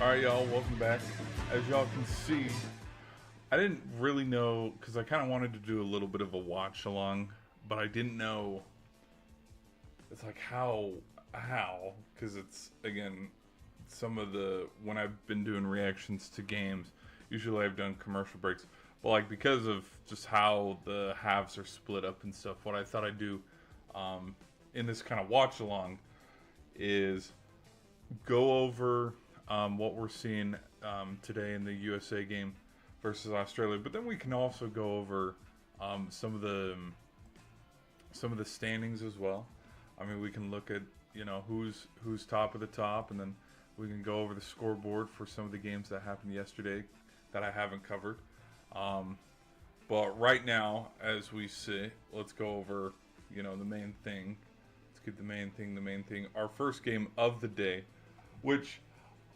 Alright, y'all, welcome back. As y'all can see, I didn't really know, because I kind of wanted to do a little bit of a watch along, but I didn't know, it's like how, because it's, again, some of the, when I've been doing reactions to games, usually I've done commercial breaks, but like because of just how the halves are split up and stuff, what I thought I'd do in this kind of watch along is go over what we're seeing today in the USA game versus Australia, but then we can also go over some of the standings as well. I mean, we can look at who's top of the top, and then we can go over the scoreboard for some of the games that happened yesterday that I haven't covered. But right now, as we sit, let's go over the main thing. Let's get the main thing. Our first game of the day, which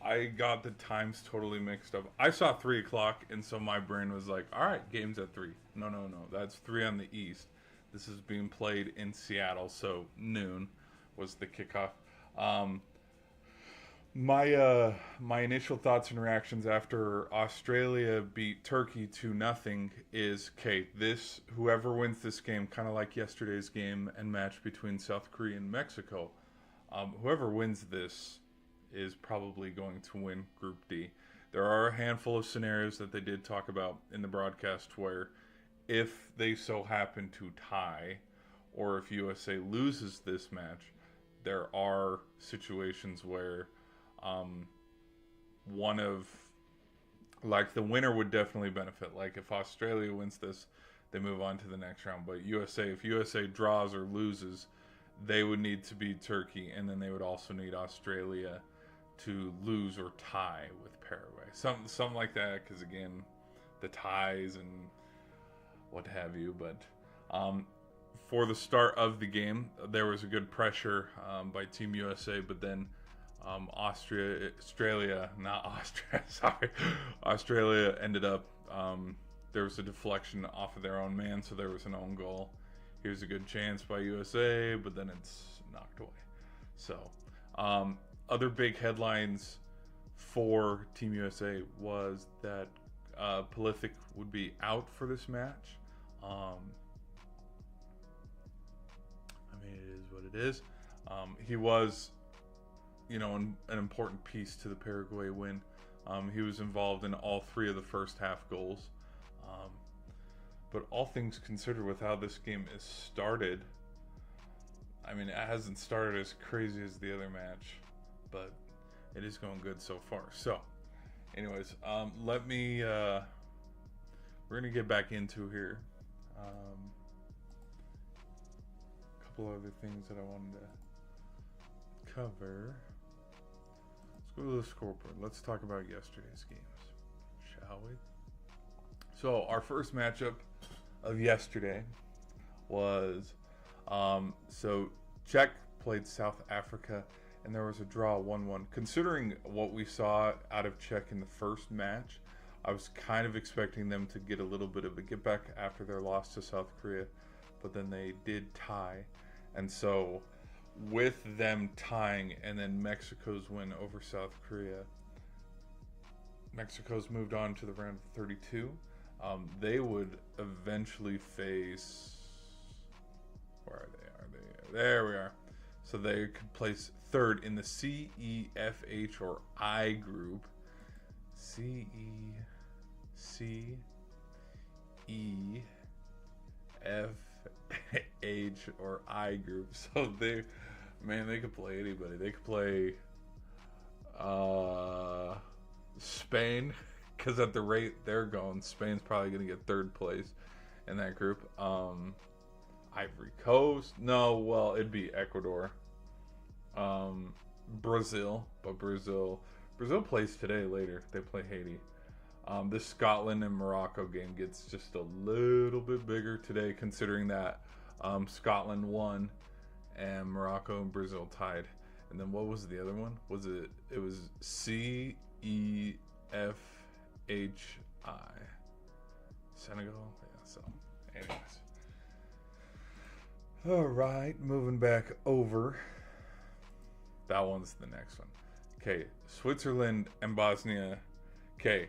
I got the times totally mixed up. I saw 3 o'clock, and so my brain was like, all right, game's at 3. No. That's 3 on the East. This is being played in Seattle, so noon was the kickoff. My initial thoughts and reactions after Australia beat Turkey 2-0 is, okay, whoever wins this game, kind of like yesterday's game and match between South Korea and Mexico, whoever wins this is probably going to win Group D. There are a handful of scenarios that they did talk about in the broadcast where if they so happen to tie, or if USA loses this match, there are situations where one of, like, the winner would definitely benefit. Like, if Australia wins this, they move on to the next round. But if USA draws or loses, they would need to beat Turkey, and then they would also need Australia to lose or tie with Paraguay. Something like that, because, again, the ties and what have you. But for the start of the game, there was a good pressure by Team USA, but then Australia ended up, there was a deflection off of their own man, so there was an own goal. Here's a good chance by USA, but then it's knocked away. So, other big headlines for Team USA was that Pulisic would be out for this match. I mean, it is what it is. He was, an important piece to the Paraguay win. He was involved in all 3 of the first half goals. But all things considered, with how this game is started, I mean, it hasn't started as crazy as the other match, but it is going good so far. So, anyways, we're going to get back into here. A couple other things that I wanted to cover. Let's go to the scoreboard. Let's talk about yesterday's games, shall we? So, our first matchup of yesterday was, Czech played South Africa, and there was a draw 1-1. Considering what we saw out of Czech in the first match, I was kind of expecting them to get a little bit of a get back after their loss to South Korea, but then they did tie. And so, with them tying and then Mexico's win over South Korea, Mexico's moved on to the round of 32. They would eventually face, where are they? There we are. So they could place third in the C, E, F, H, or I group. C, E, F, H, or I group. So they could play anybody. They could play Spain, because at the rate they're going, Spain's probably going to get third place in that group. Ivory Coast. No, well, it'd be Ecuador. Brazil. But Brazil plays today later. They play Haiti. This Scotland and Morocco game gets just a little bit bigger today, considering that Scotland won and Morocco and Brazil tied. And then what was the other one? It was C, E, F, H, I. Senegal? Yeah, so anyways. Alright, moving back over. That one's the next one. Okay, Switzerland and Bosnia. Okay,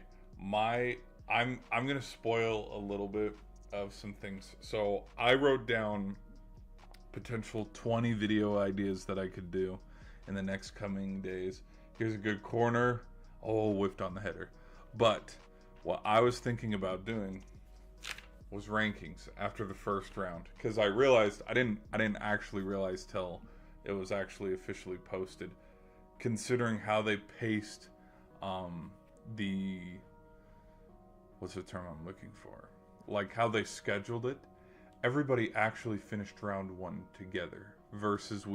I'm gonna spoil a little bit of some things. So I wrote down potential 20 video ideas that I could do in the next coming days. Here's a good corner. Oh, whiffed on the header. But what I was thinking about doing was rankings after the first round, because I realized I didn't actually realize till it was actually officially posted, considering how they paced the what's the term I'm looking for, like how they scheduled it. Everybody actually finished round one together versus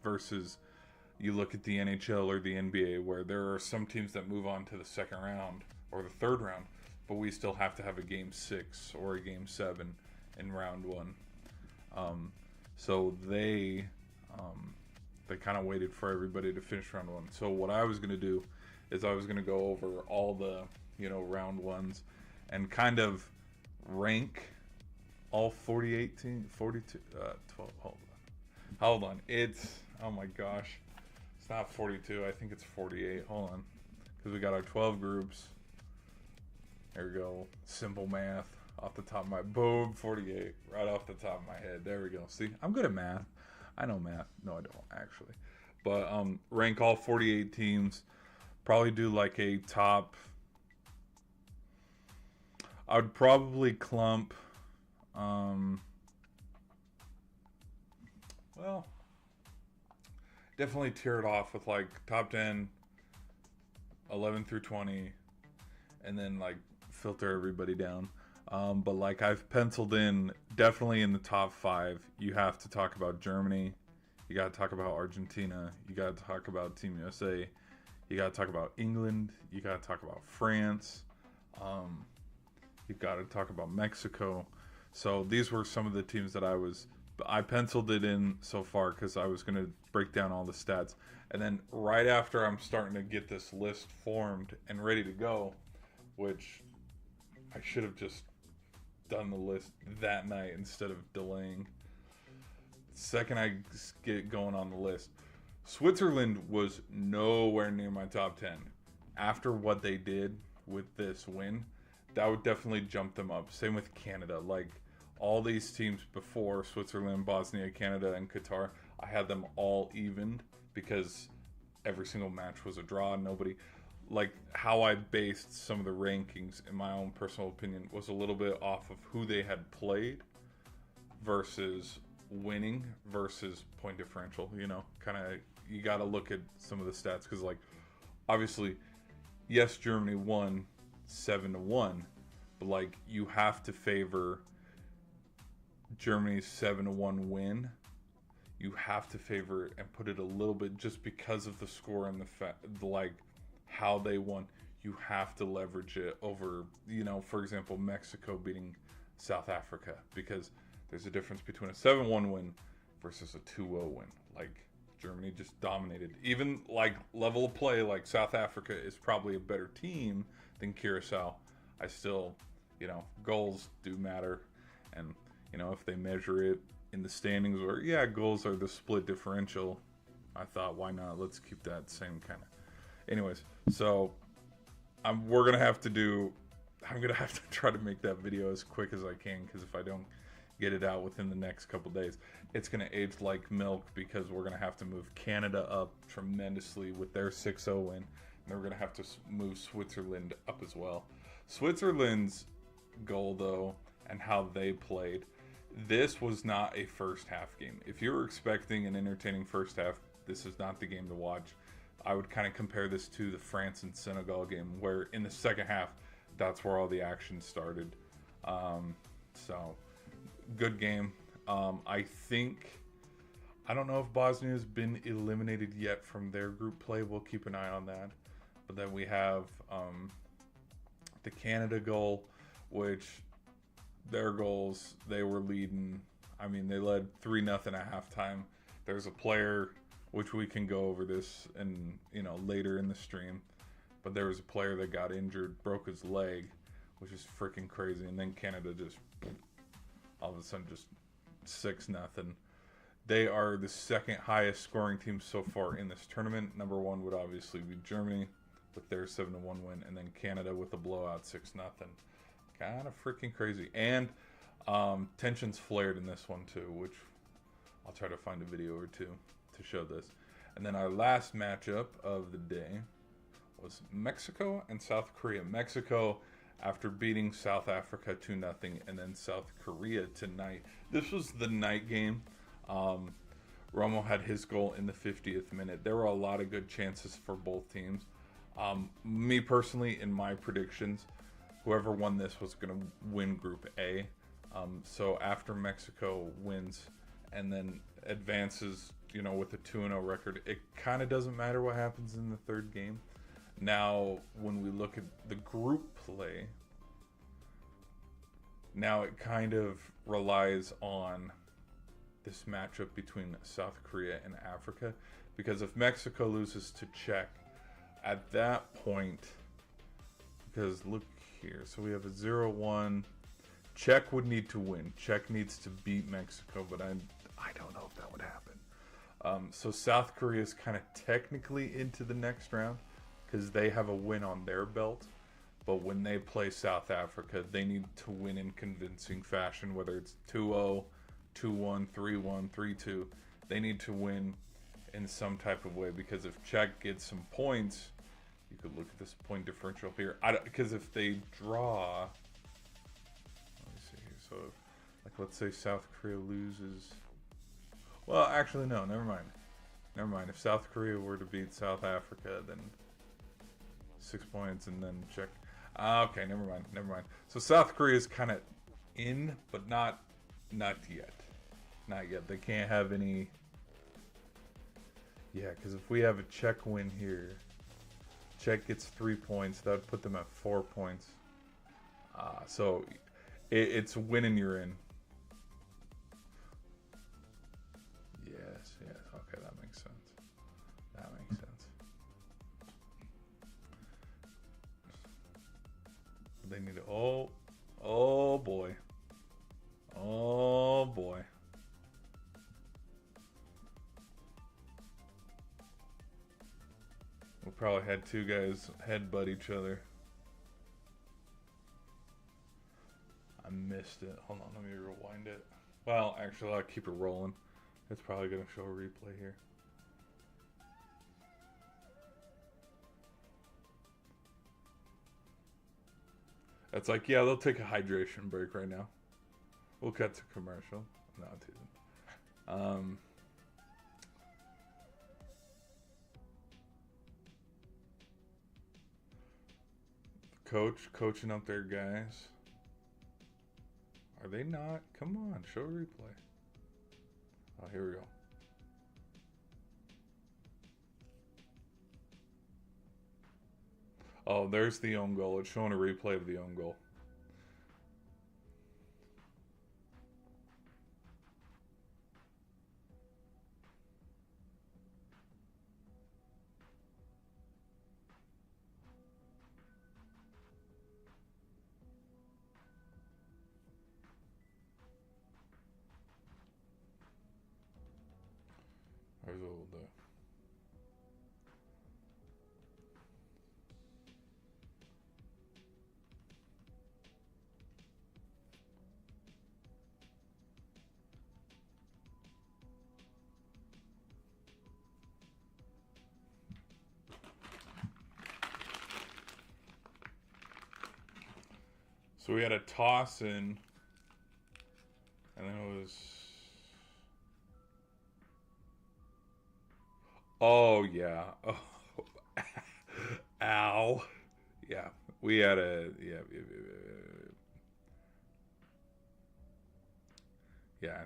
versus you look at the NHL or the NBA where there are some teams that move on to the second round or the third round, but we still have to have a game 6 or a game 7 in round one. So they kind of waited for everybody to finish round one. So what I was going to do is I was going to go over all the round ones and kind of rank all 48 teams, 42, 12. Hold on. It's, oh my gosh, it's not 42. I think it's 48. Hold on, because we got our 12 groups. There we go. Simple math off the top of my boom. 48 right off the top of my head. There we go. See, I'm good at math. I know math. No, I don't actually. But rank all 48 teams. Probably do like a top. I would probably clump. Well, definitely tier it off with like top 10, 11 through 20, and then like filter everybody down. But like I've penciled in, definitely in the top 5, you have to talk about Germany. You got to talk about Argentina. You got to talk about Team USA. You got to talk about England. You got to talk about France. You got to talk about Mexico. So these were some of the teams that I penciled it in so far because I was going to break down all the stats. And then right after I'm starting to get this list formed and ready to go, which I should have just done the list that night instead of delaying. Second I get going on the list, Switzerland was nowhere near my top 10. After what they did with this win, that would definitely jump them up. Same with Canada. Like all these teams before, Switzerland, Bosnia, Canada, and Qatar, I had them all evened because every single match was a draw. Nobody, like how I based some of the rankings, in my own personal opinion, was a little bit off of who they had played versus winning versus point differential. Kind of, you got to look at some of the stats because, like, obviously, yes, Germany won 7-1, but like you have to favor Germany's 7-1 win. You have to favor it and put it a little bit just because of the score and like how they won. You have to leverage it over, for example, Mexico beating South Africa, because there's a difference between a 7-1 win versus a 2-0 win. Like Germany just dominated. Even like level of play, like South Africa is probably a better team than Curacao. I still, goals do matter. And, if they measure it in the standings where, yeah, goals are the split differential, I thought, why not? Let's keep that same kind of. Anyways, so I'm going to have to try to make that video as quick as I can, because if I don't get it out within the next couple days, it's going to age like milk, because we're going to have to move Canada up tremendously with their 6-0 win, and we're going to have to move Switzerland up as well. Switzerland's goal, though, and how they played, this was not a first half game. If you were expecting an entertaining first half, this is not the game to watch. I would kind of compare this to the France and Senegal game, where in the second half, that's where all the action started. So, good game. I don't know if Bosnia has been eliminated yet from their group play. We'll keep an eye on that. But then we have the Canada goal, which their goals, they were leading. I mean, they led 3-0 at halftime. There's a player, which we can go over this and later in the stream, but there was a player that got injured, broke his leg, which is freaking crazy. And then Canada just all of a sudden just 6-0. They are the second highest scoring team so far in this tournament. Number one would obviously be Germany with their 7-1 win, and then Canada with a blowout 6-0. Kind of freaking crazy. And tensions flared in this one too, which I'll try to find a video or two to show this. And then our last matchup of the day was Mexico and South Korea. Mexico, after beating South Africa 2-0, and then South Korea tonight. This was the night game. Romo had his goal in the 50th minute. There were a lot of good chances for both teams. Me personally, in my predictions, whoever won this was going to win Group A. So after Mexico wins and then advances, with a 2-0 record, it kind of doesn't matter what happens in the third game. Now, when we look at the group play, now it kind of relies on this matchup between South Korea and Africa, because if Mexico loses to Czech, at that point, because look here, so we have a 0-1. Czech would need to win. Czech needs to beat Mexico, but I don't know if that would happen. So South Korea is kind of technically into the next round because they have a win on their belt. But when they play South Africa, they need to win in convincing fashion, whether it's 2-0, 2-1, 3-1, 3-2. They need to win in some type of way, because if Czech gets some points, you could look at this point differential here. Because if they draw, let me see here. So, let's say South Korea loses. Well, actually, no. Never mind. If South Korea were to beat South Africa, then 6 points, and then Czech. Okay, never mind. So South Korea is kind of in, but not yet. Not yet. They can't have any. Yeah, because if we have a Czech win here, Czech gets 3 points. That would put them at 4 points. So it's winning you're in. Yes. Okay, that makes sense. They need to. Oh boy. We probably had two guys headbutt each other. I missed it. Hold on, let me rewind it. Well, actually, I'll keep it rolling. It's probably going to show a replay here. It's like, yeah, they'll take a hydration break right now. We'll cut to commercial. No, I'm teasing. Coaching up their guys. Are they not? Come on, show a replay. Oh, here we go. Oh, there's the own goal. It's showing a replay of the own goal. There's a little bit. So we had a toss in, and then it was. Oh yeah. Oh, ow. Yeah, we had a yeah.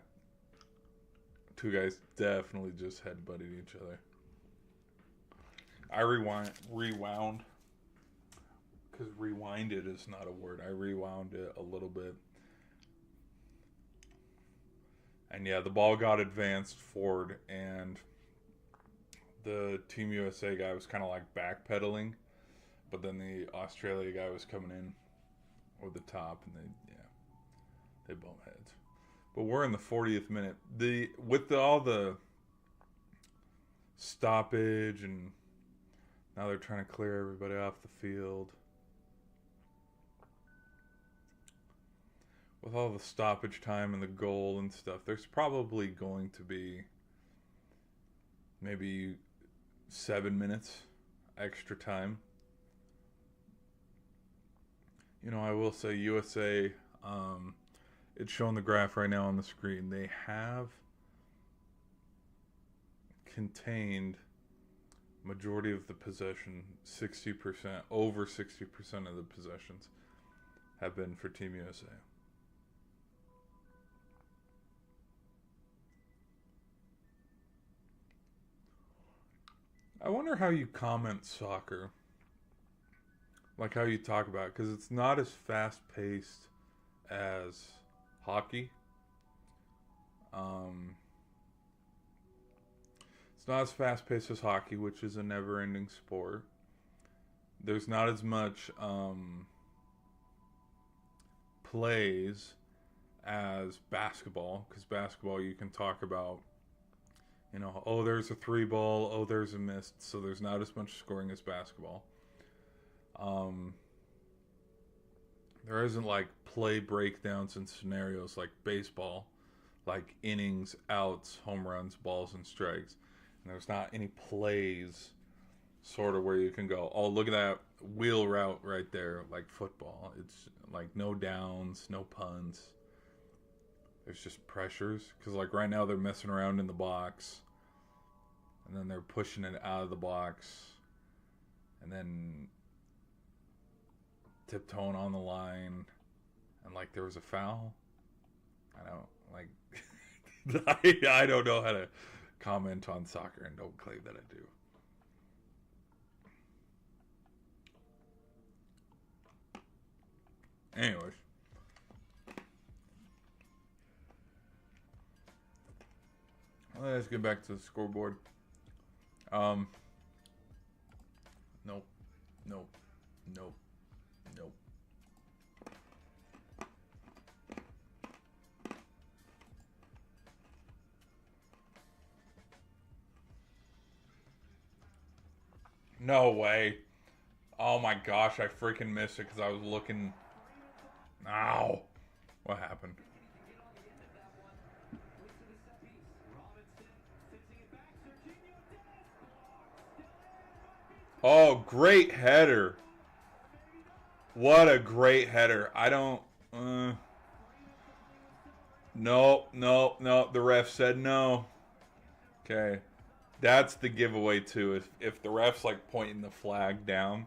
Two guys definitely just headbutted each other. I rewound because rewinded is not a word. I rewound it a little bit. And yeah, the ball got advanced forward, and the Team USA guy was kind of like backpedaling, but then the Australia guy was coming in over the top, and they bumped heads. But we're in the 40th minute. All the stoppage, and now they're trying to clear everybody off the field. With all the stoppage time and the goal and stuff, there's probably going to be maybe 7 minutes extra time. You know, I will say USA, it's showing the graph right now on the screen. They have contained majority of the possession, 60%, over 60% of the possessions have been for Team USA. I wonder how you comment soccer. Like how you talk about it, because it's not as fast-paced as hockey. It's not as fast-paced as hockey, which is a never-ending sport. There's not as much plays as basketball, because basketball you can talk about, you know, oh, there's a 3 ball, oh, there's a miss, so there's not as much scoring as basketball. There isn't like play breakdowns and scenarios like baseball, like innings, outs, home runs, balls, and strikes. And there's not any plays sort of where you can go, oh, look at that wheel route right there, like football. It's like no downs, no punts. There's just pressures. Because like right now they're messing around in the box. And then they're pushing it out of the box. And then tiptoeing on the line, and like there was a foul. I don't like I don't know how to comment on soccer, and don't claim that I do. Anyways, let's get back to the scoreboard. Nope. No way. Oh my gosh, I freaking missed it because I was looking. Ow. What happened? Oh, great header. What a great header. I don't. No. The ref said no. Okay. That's the giveaway, too. If the ref's like pointing the flag down,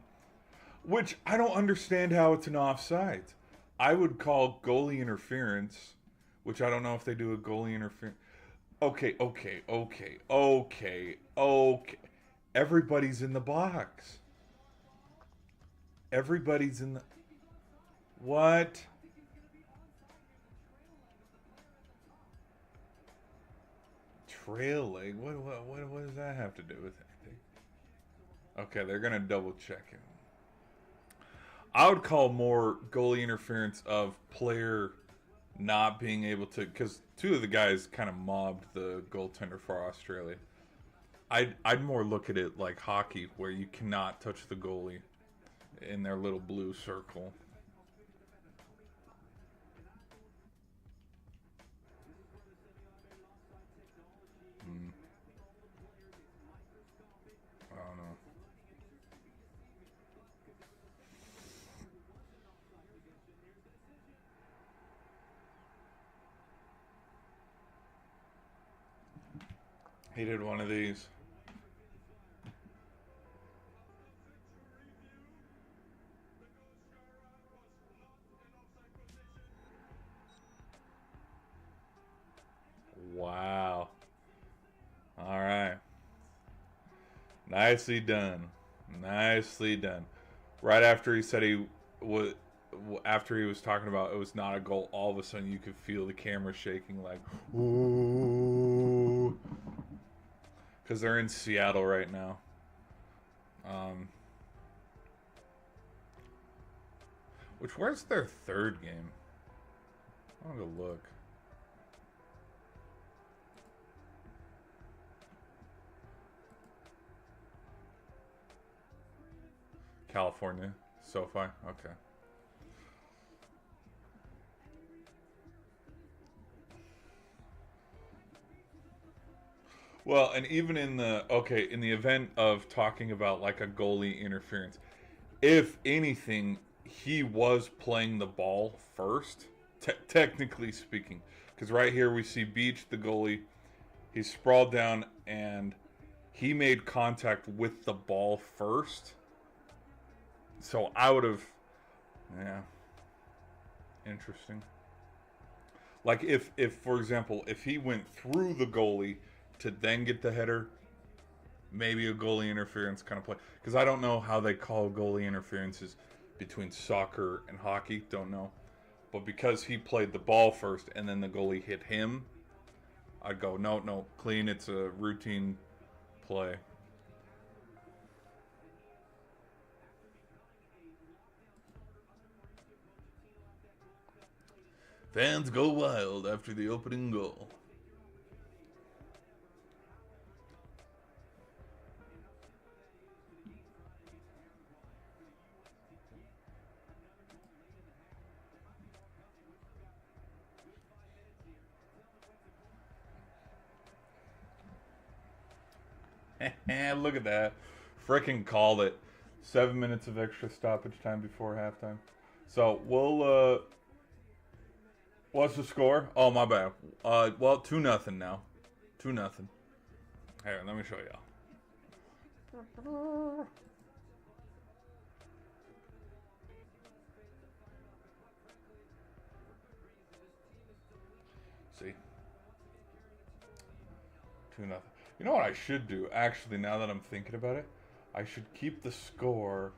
which I don't understand how it's an offside. I would call goalie interference, which I don't know if they do a goalie interference. Okay. Everybody's in the box. Everybody's in the... What? Trailing? What does that have to do with anything? Okay, they're going to double check it. I would call more goalie interference of player not being able to... Because 2 of the guys kind of mobbed the goaltender for Australia. I'd more look at it like hockey, where you cannot touch the goalie in their little blue circle. I don't know. He did one of these. Wow. All right. Nicely done. Nicely done. Right after he said he was, after he was talking about it was not a goal, all of a sudden you could feel the camera shaking like, ooh. Because they're in Seattle right now. Where's their 3rd game? I'm gonna go look. California, SoFi. Okay. Well, and even in the event of talking about like a goalie interference, if anything, he was playing the ball first, technically speaking. Because right here we see Beach, the goalie, he's sprawled down and he made contact with the ball first. So I would have, yeah, interesting. Like if for example, if he went through the goalie to then get the header, maybe a goalie interference kind of play. Because I don't know how they call goalie interferences between soccer and hockey. Don't know. But because he played the ball first and then the goalie hit him, I'd go, no, clean. It's a routine play. Fans go wild after the opening goal. Look at that. Frickin' called it. 7 minutes of extra stoppage time before halftime. So we'll what's the score? Oh, my bad. Well, 2-0 now. 2-0. Here, let me show y'all. See? 2-0. You know what I should do? Actually, now that I'm thinking about it, I should keep the score.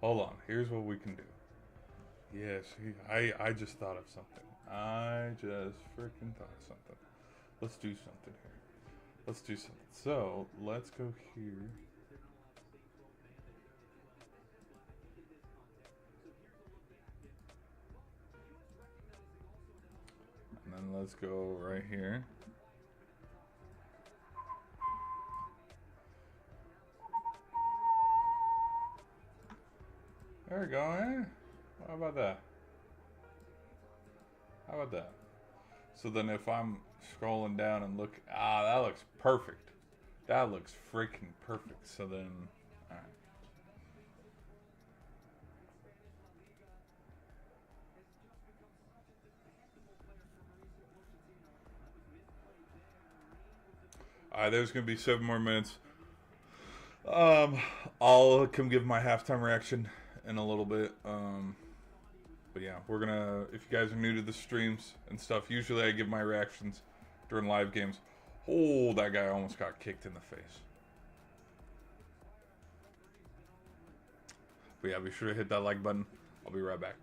Hold on. Here's what we can do. Yes, I just thought of something. I just freaking thought of something. Let's do something here. Let's do something. So, let's go here. And then let's go right here. There we go, eh? How about that? How about that? So then if I'm scrolling down and look, that looks perfect. That looks freaking perfect. So then, alright. Alright, there's going to be 7 more minutes. I'll come give my halftime reaction in a little bit. But yeah, we're gonna, if you guys are new to the streams and stuff, usually I give my reactions during live games. Oh, that guy almost got kicked in the face. But yeah, be sure to hit that like button. I'll be right back.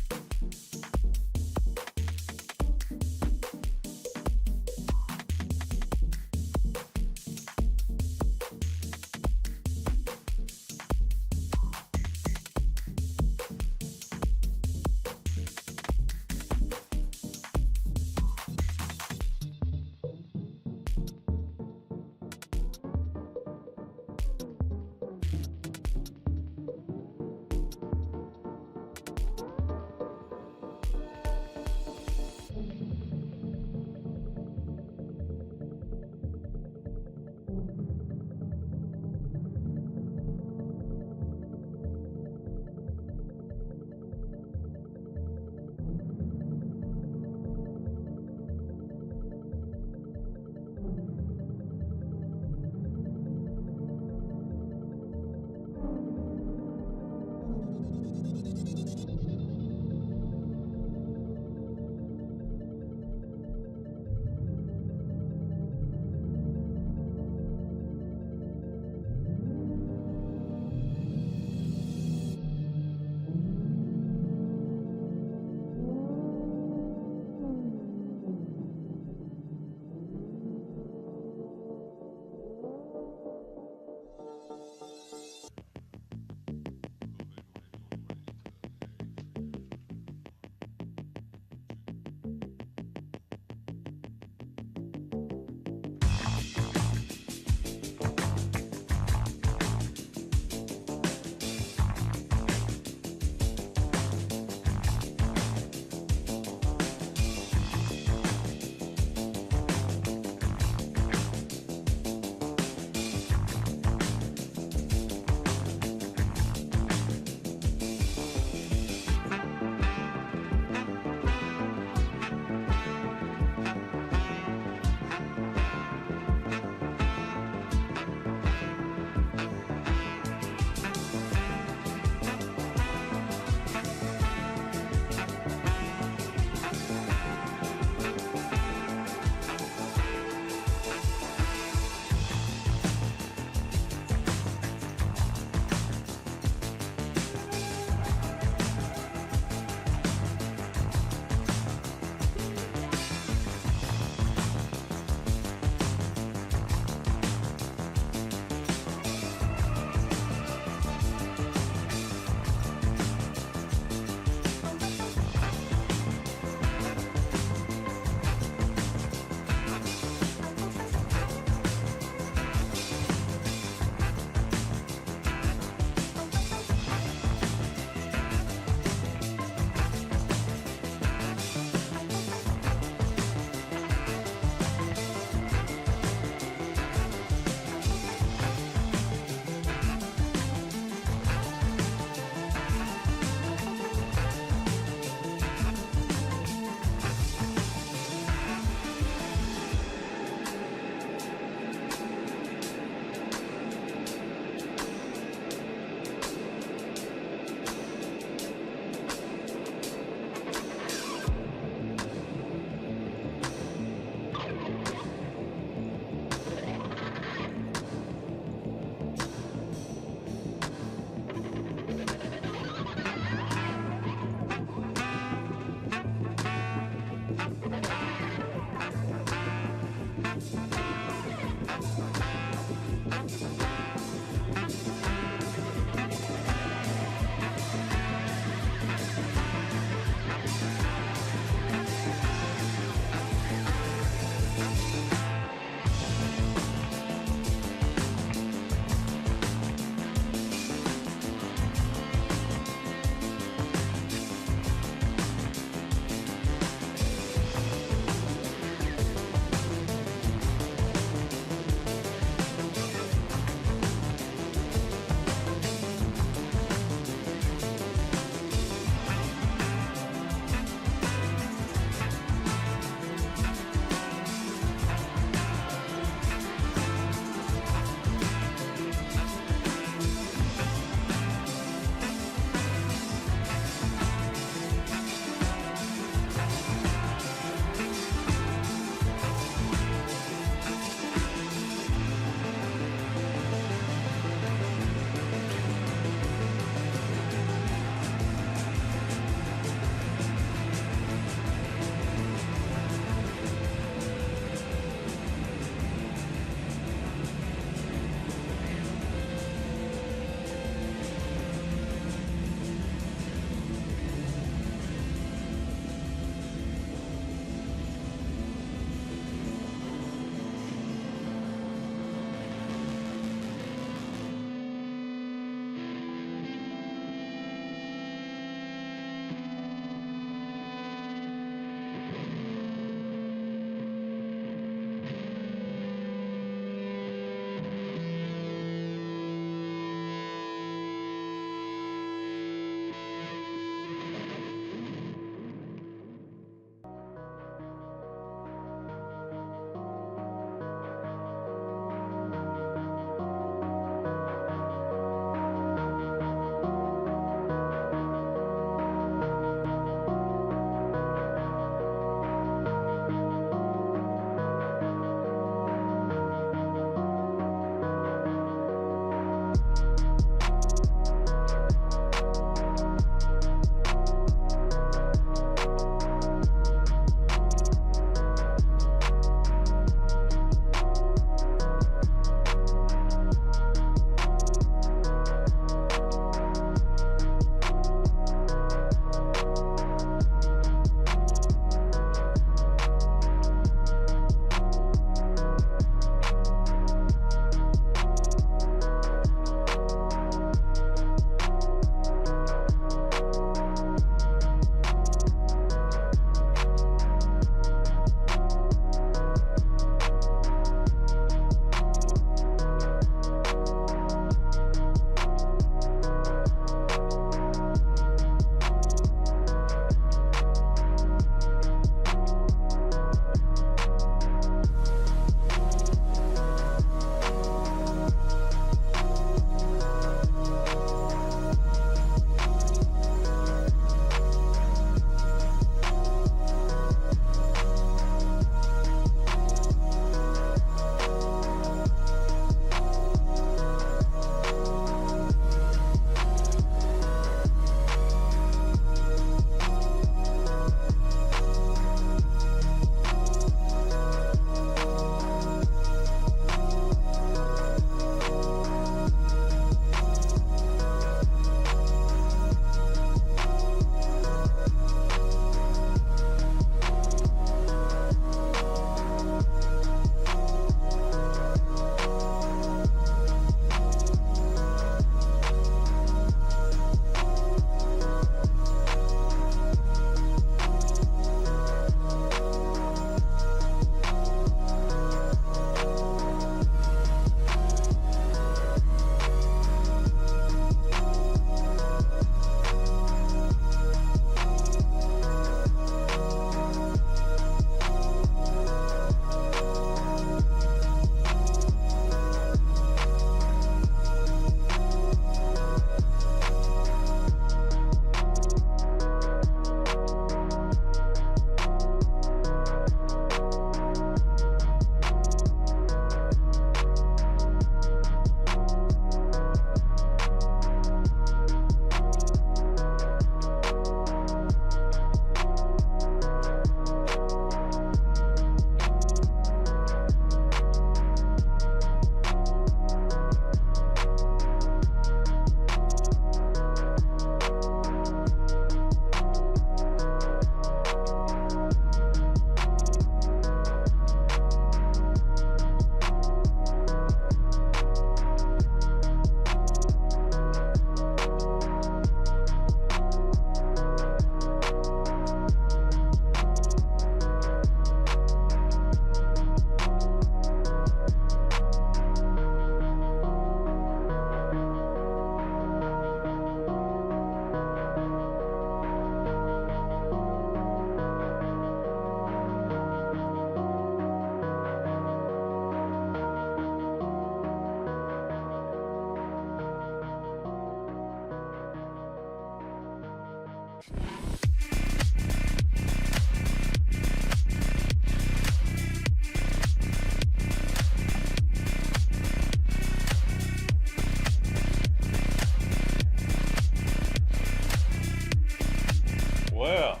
Well,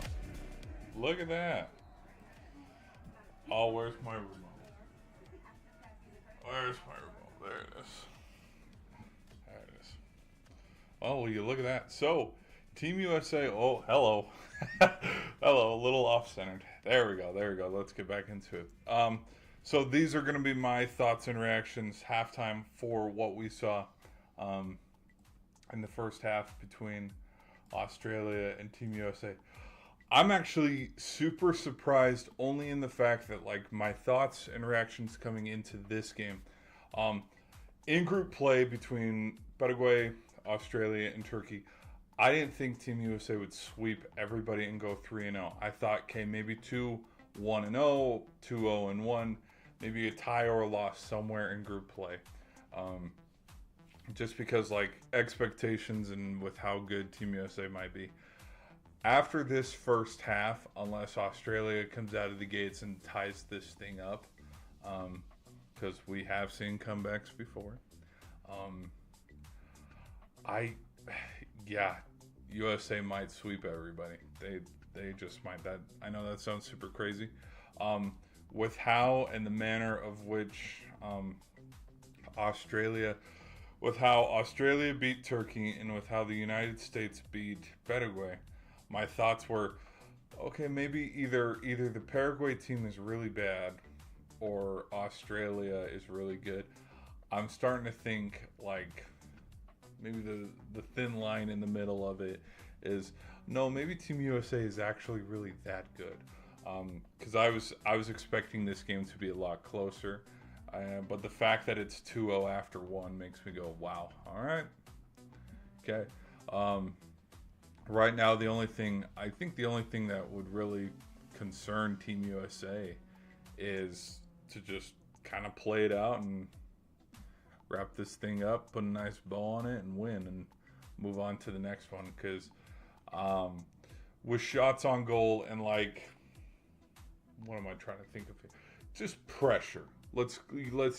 look at that. Oh, where's my remote? Where's my remote? There it is. There it is. Oh, will you look at that? So, Team USA. Oh, hello. Hello, a little off-centered. There we go. There we go. Let's get back into it. So these are going to be my thoughts and reactions halftime for what we saw in the first half between Australia and Team USA. I'm actually super surprised only in the fact that, like, my thoughts and reactions coming into this game. In group play between Paraguay, Australia, and Turkey, I didn't think Team USA would sweep everybody and go 3-0. I thought, okay, maybe 2-1-0, 2-0-1, maybe a tie or a loss somewhere in group play. Just because, like, expectations and with how good Team USA might be. After this first half, unless Australia comes out of the gates and ties this thing up, because we have seen comebacks before, USA might sweep everybody. They just might. That I know that sounds super crazy. With how and the manner of which Australia beat Turkey and with how the United States beat Paraguay, my thoughts were, okay, maybe either the Paraguay team is really bad or Australia is really good. I'm starting to think, like, maybe the thin line in the middle of it is, no, maybe Team USA is actually really that good. Because I was expecting this game to be a lot closer. But the fact that it's 2-0 after one makes me go, wow, all right. Okay. Right now, the only thing that would really concern Team USA is to just kind of play it out and wrap this thing up, put a nice bow on it, and win and move on to the next one. Because with shots on goal and, like, what am I trying to think of here? Just pressure. Let's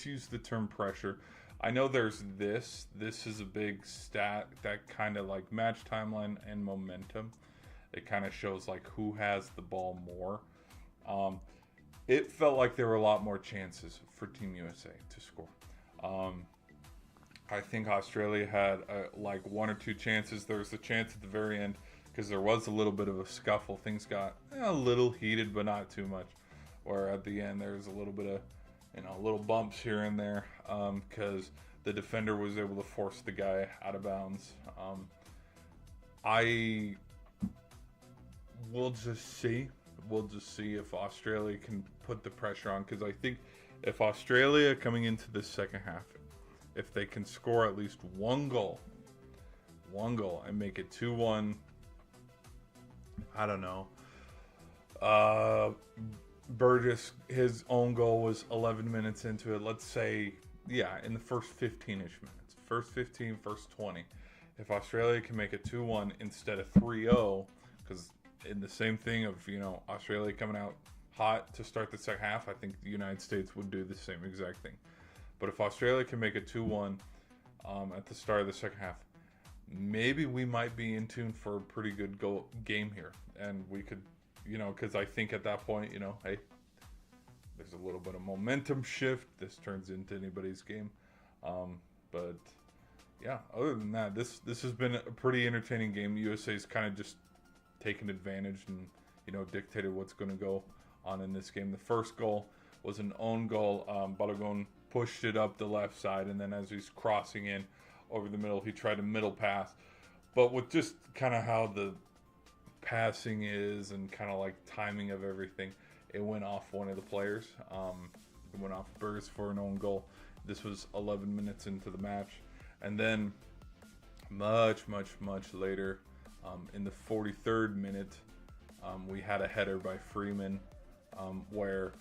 use the term pressure. I know there's this. This is a big stat that kind of, like, match timeline and momentum. It kind of shows, like, who has the ball more. It felt like there were a lot more chances for Team USA to score. I think Australia had like one or two chances. There was a chance at the very end because there was a little bit of a scuffle. Things got a little heated, but not too much. Where at the end there was a little bit of, little bumps here and there because the defender was able to force the guy out of bounds. We'll just see. We'll just see if Australia can put the pressure on, because I think if Australia coming into the second half, if they can score at least one goal and make it 2-1, I don't know. Burgess, his own goal was 11 minutes into it. Let's say, in the first 15-ish minutes. First 15, first 20. If Australia can make it 2-1 instead of 3-0, because in the same thing of, Australia coming out hot to start the second half, I think the United States would do the same exact thing. But if Australia can make it 2-1 at the start of the second half, maybe we might be in tune for a pretty good game here. And we could, because I think at that point, hey, there's a little bit of momentum shift. This turns into anybody's game. But yeah, other than that, this has been a pretty entertaining game. USA's kind of just taken advantage and, dictated what's going to go on in this game. The first goal was an own goal. Balogun pushed it up the left side, and then as he's crossing in over the middle, he tried a middle pass. But with just kind of how the passing is and kind of like timing of everything, it went off one of the players. It went off Burgess for an own goal. This was 11 minutes into the match. And then much later, in the 43rd minute, we had a header by Freeman where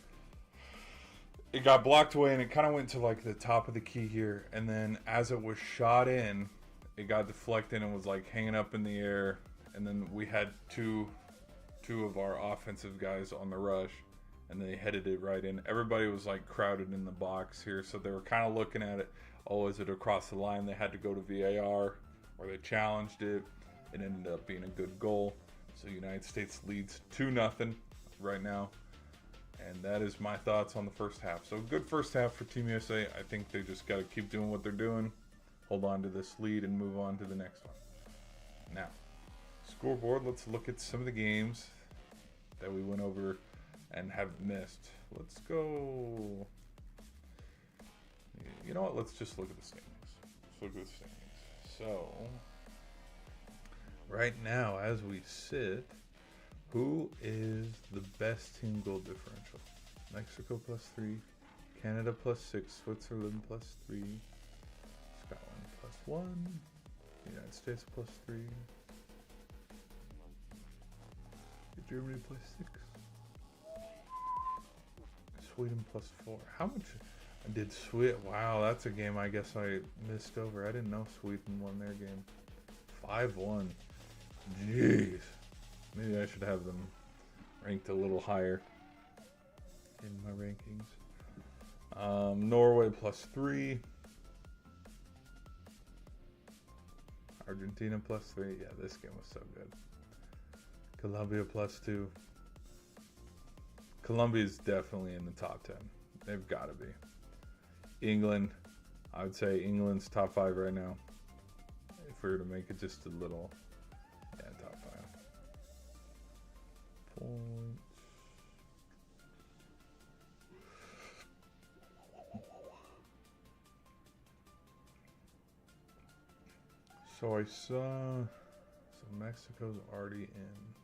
it got blocked away and it kind of went to like the top of the key here. And then as it was shot in, it got deflected and was like hanging up in the air. and then we had two of our offensive guys on the rush, and they headed it right in. Everybody was like crowded in the box here, so they were kind of looking at it. Oh, is it across the line? They had to go to VAR, or they challenged it. It ended up being a good goal. So United States leads 2-0 right now. And that is my thoughts on the first half. So good first half for Team USA. I think they just got to keep doing what they're doing, hold on to this lead, and move on to the next one. Now, scoreboard, let's look at some of the games that we went over and have missed. Let's go. You know what? Let's just look at the standings. Let's look at the standings. So, right now, as we sit, who is the best team goal differential? Mexico +3, Canada +6, Switzerland +3, Scotland +1, United States +3, Germany +6, Sweden +4. How much did Sweden? Wow, that's a game I guess I missed over. I didn't know Sweden won their game. 5-1. Jeez. Maybe I should have them ranked a little higher in my rankings. Norway +3. Argentina +3. Yeah, this game was so good. Colombia +2. Colombia's definitely in the top 10. They've got to be. England, I would say England's top 5 right now. If we were to make it just a little, yeah, top 5. Points. So I saw, so Mexico's already in.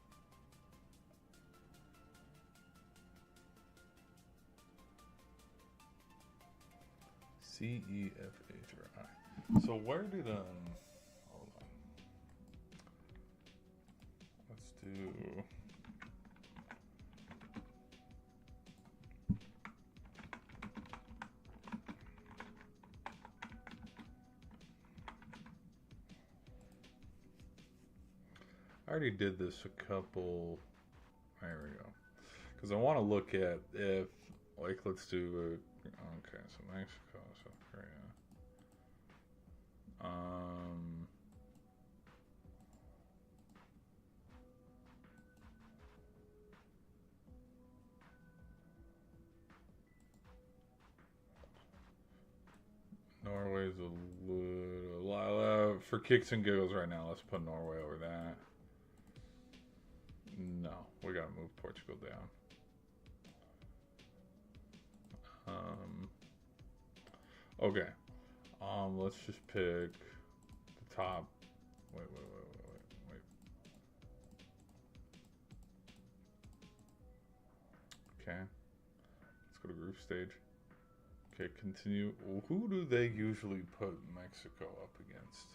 C, E, F, H, or I. So where did, hold on. Let's do, I already did this a couple, there we go. Because I want to look at if, like, let's do, okay, so Mexico, South Korea. Norway's a little, for kicks and giggles right now, let's put Norway over that. No, we gotta move Portugal down. Okay. Let's just pick the top. Wait. Okay. Let's go to group stage. Okay, continue. Who do they usually put Mexico up against?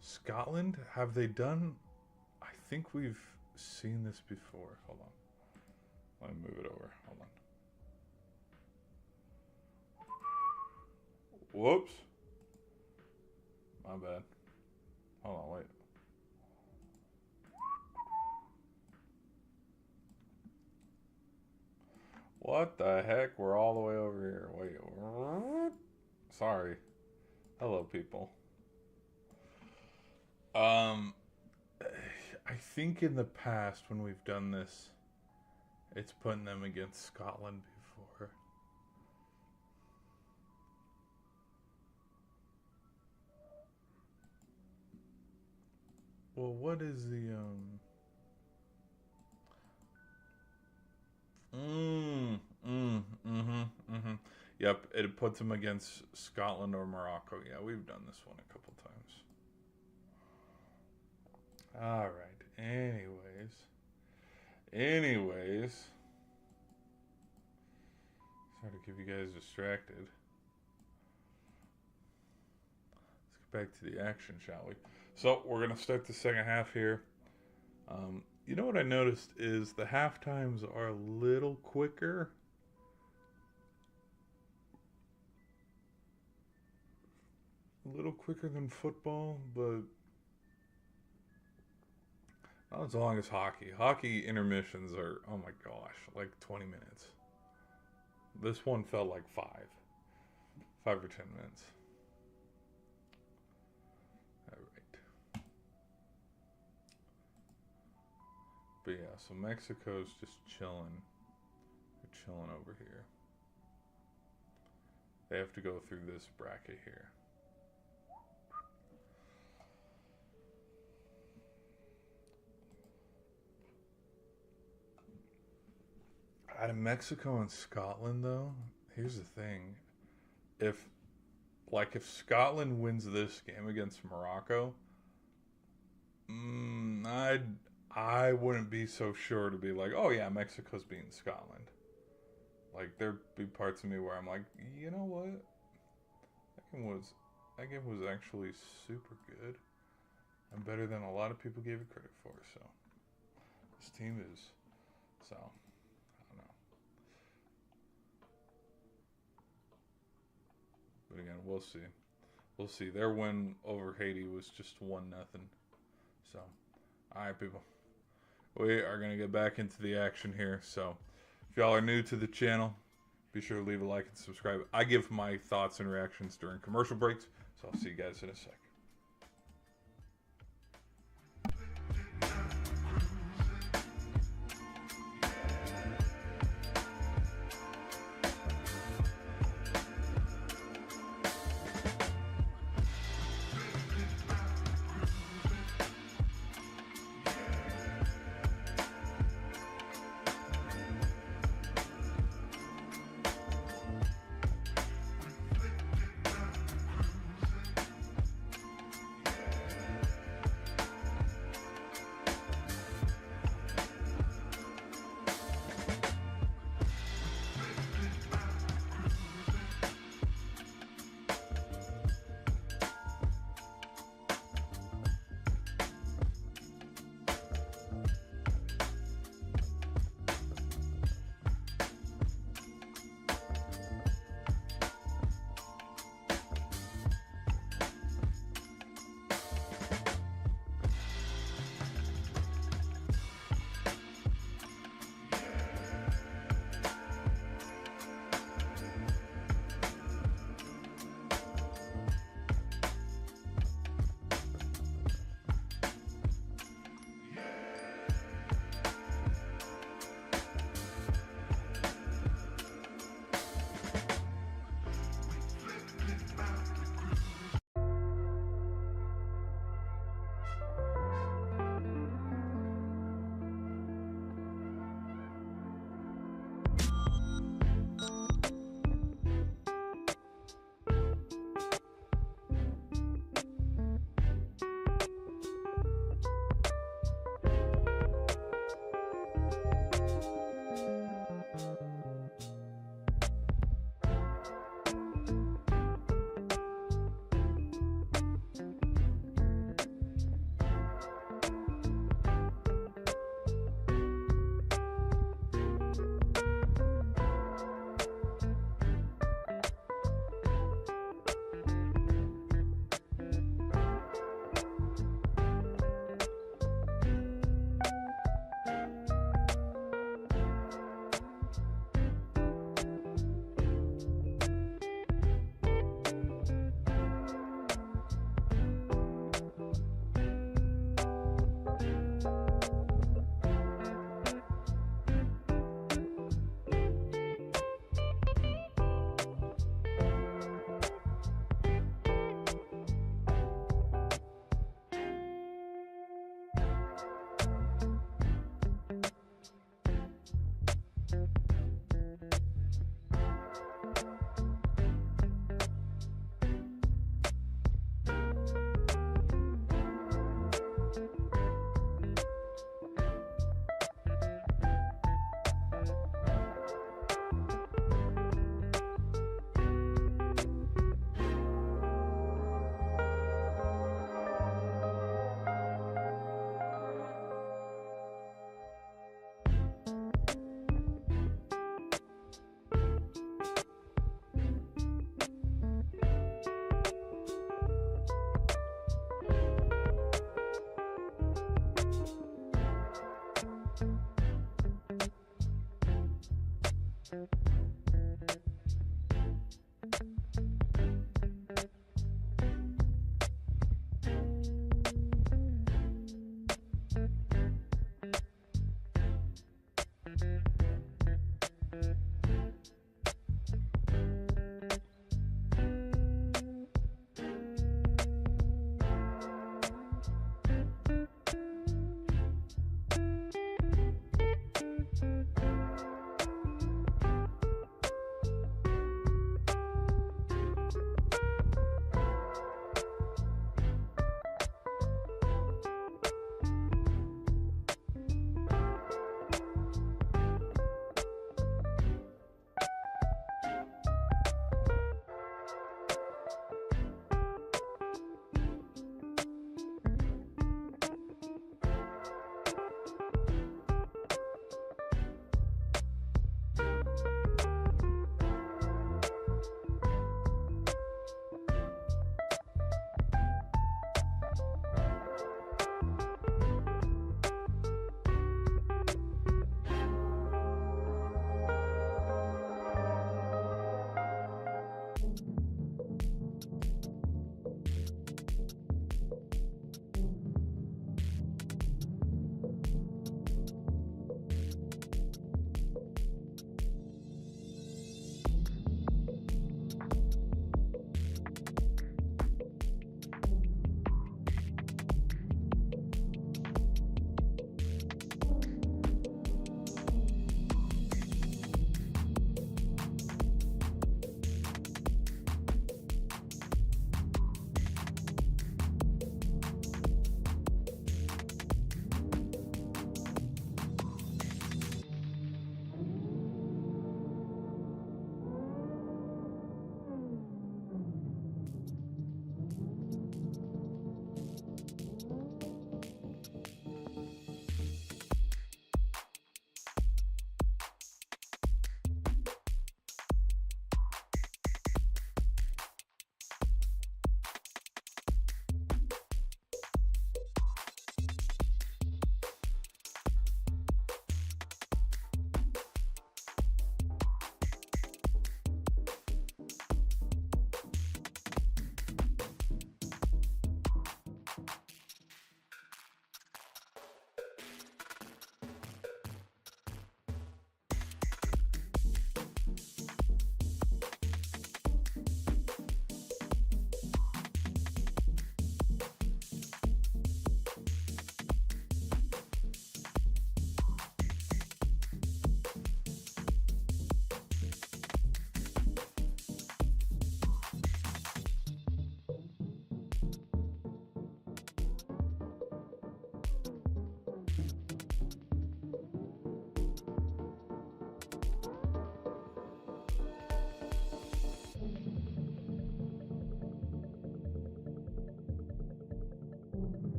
Scotland? Have they done? I think we've seen this before. Hold on. Let me move it over. Hold on. Whoops. My bad. Hold on, wait. What the heck? We're all the way over here. Wait. Sorry. Hello, people. I think in the past when we've done this, it's putting them against Scotland before. Well, what is the Yep, it puts them against Scotland or Morocco. Yeah, we've done this one a couple times. All right. Anyways. Sorry to keep you guys distracted. Let's get back to the action, shall we? So we're gonna start the second half here. You know what I noticed is the half times are a little quicker. A little quicker than football, but Not as long as hockey. Hockey intermissions are, oh my gosh, like 20 minutes. This one felt like 5 or 10 minutes. All right. But yeah, so Mexico's just chilling. They're chilling over here. They have to go through this bracket here. Out of Mexico and Scotland, though, here's the thing. If Scotland wins this game against Morocco, I wouldn't be so sure to be like, oh yeah, Mexico's beating Scotland. Like, there'd be parts of me where I'm like, you know what? That game was actually super good and better than a lot of people gave it credit for. So this team is, so I don't know. But again, we'll see. We'll see. Their win over Haiti was just 1-0. So, all right, people. We are going to get back into the action here. So, if y'all are new to the channel, be sure to leave a like and subscribe. I give my thoughts and reactions during commercial breaks. So, I'll see you guys in a sec.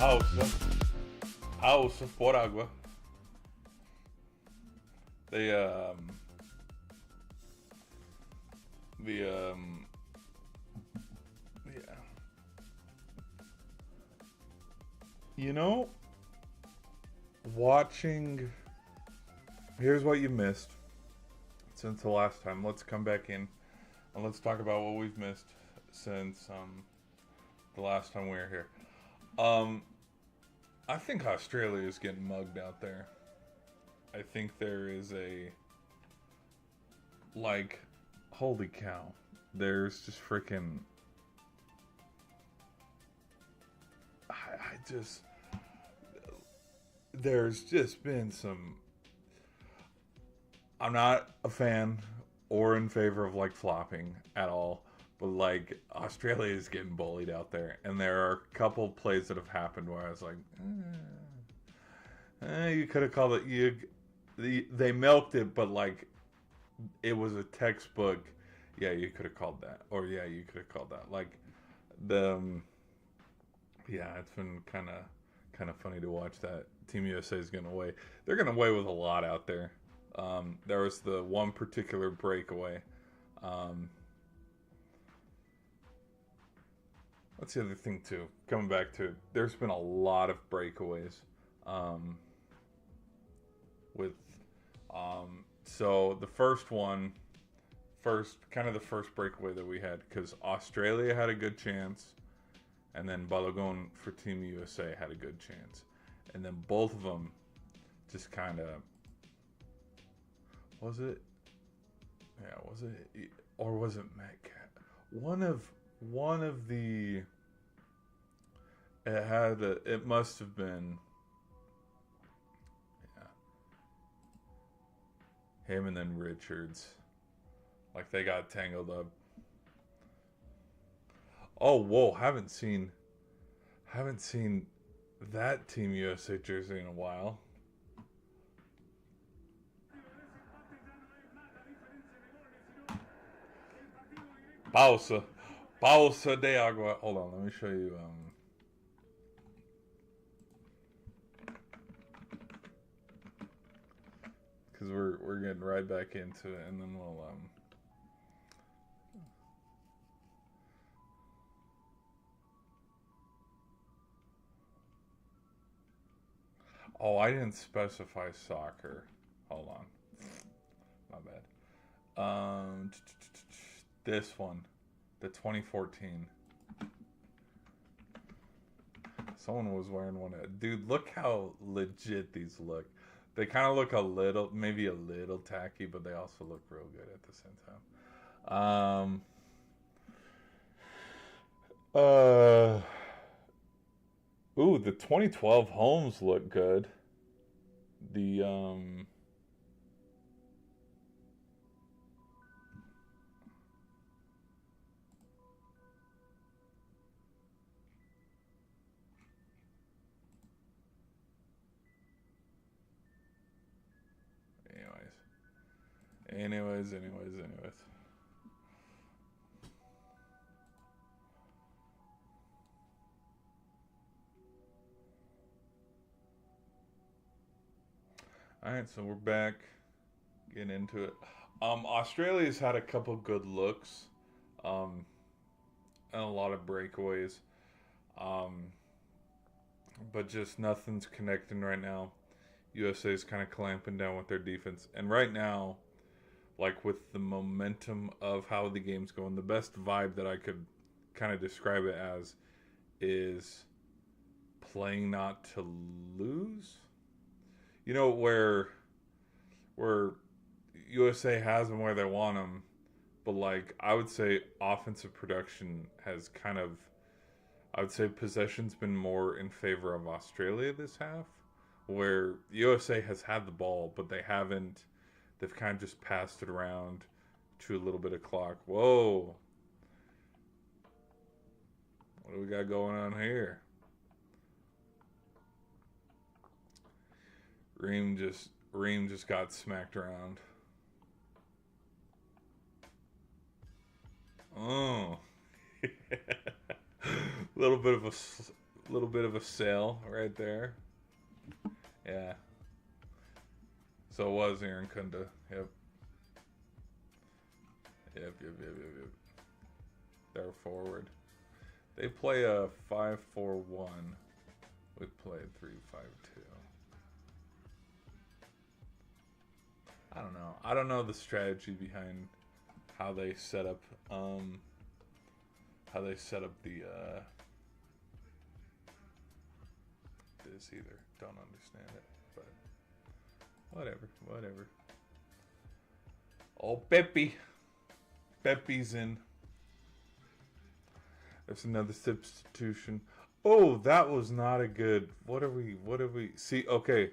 Pausa. Pausa por agua. They yeah. You know, watching. Here's what you missed since the last time. Let's come back in and let's talk about what we've missed since the last time we were here. I think Australia is getting mugged out there. I think there is a, like, holy cow. There's just freaking. I just. There's just been some. I'm not a fan or in favor of, like, flopping at all. But, like, Australia is getting bullied out there. And there are a couple plays that have happened where I was like, you could have called it. They milked it, but, like, it was a textbook. Yeah, you could have called that. Or, yeah, you could have called that. Like, yeah, it's been kind of funny to watch that Team USA is getting away. They're getting away with a lot out there. There was the one particular breakaway. That's the other thing too. Coming back to, there's been a lot of breakaways. So the first breakaway that we had, because Australia had a good chance, and then Balogun for Team USA had a good chance, and then both of them just kind of, was it or was it Metcalf? One of the, it must have been, yeah, him and then Richards, like they got tangled up. Oh, whoa, haven't seen that Team USA jersey in a while. Pausa de agua. Hold on, let me show you. Because we're getting right back into it, and then we'll Oh, I didn't specify soccer. Hold on, my bad. This one, the 2014. Someone was wearing one. Dude, look how legit these look. They kind of look maybe a little tacky, but they also look real good at the same time. Ooh, the 2012 homes look good. The anyways. All right, so we're back, getting into it. Australia's had a couple good looks, and a lot of breakaways, but just nothing's connecting right now. USA's kind of clamping down with their defense, and right now, like with the momentum of how the game's going, the best vibe that I could kind of describe it as is playing not to lose. You know, where USA has them where they want them, but like I would say offensive production has kind of, I would say possession's been more in favor of Australia this half, where USA has had the ball, but they've kind of just passed it around to a little bit of clock. Whoa. What do we got going on here? Reem just got smacked around. Oh. little bit of a sail right there. Yeah. So it was Aaron Kunda. Yep. Yep. They're forward. They play a 5-4-1. We play a 3-5-2. I don't know. I don't know the strategy behind how they set up the this either. Don't understand it, but whatever. Oh, Pepe's in. There's another substitution. Oh, that was not a good. What are we see? Okay,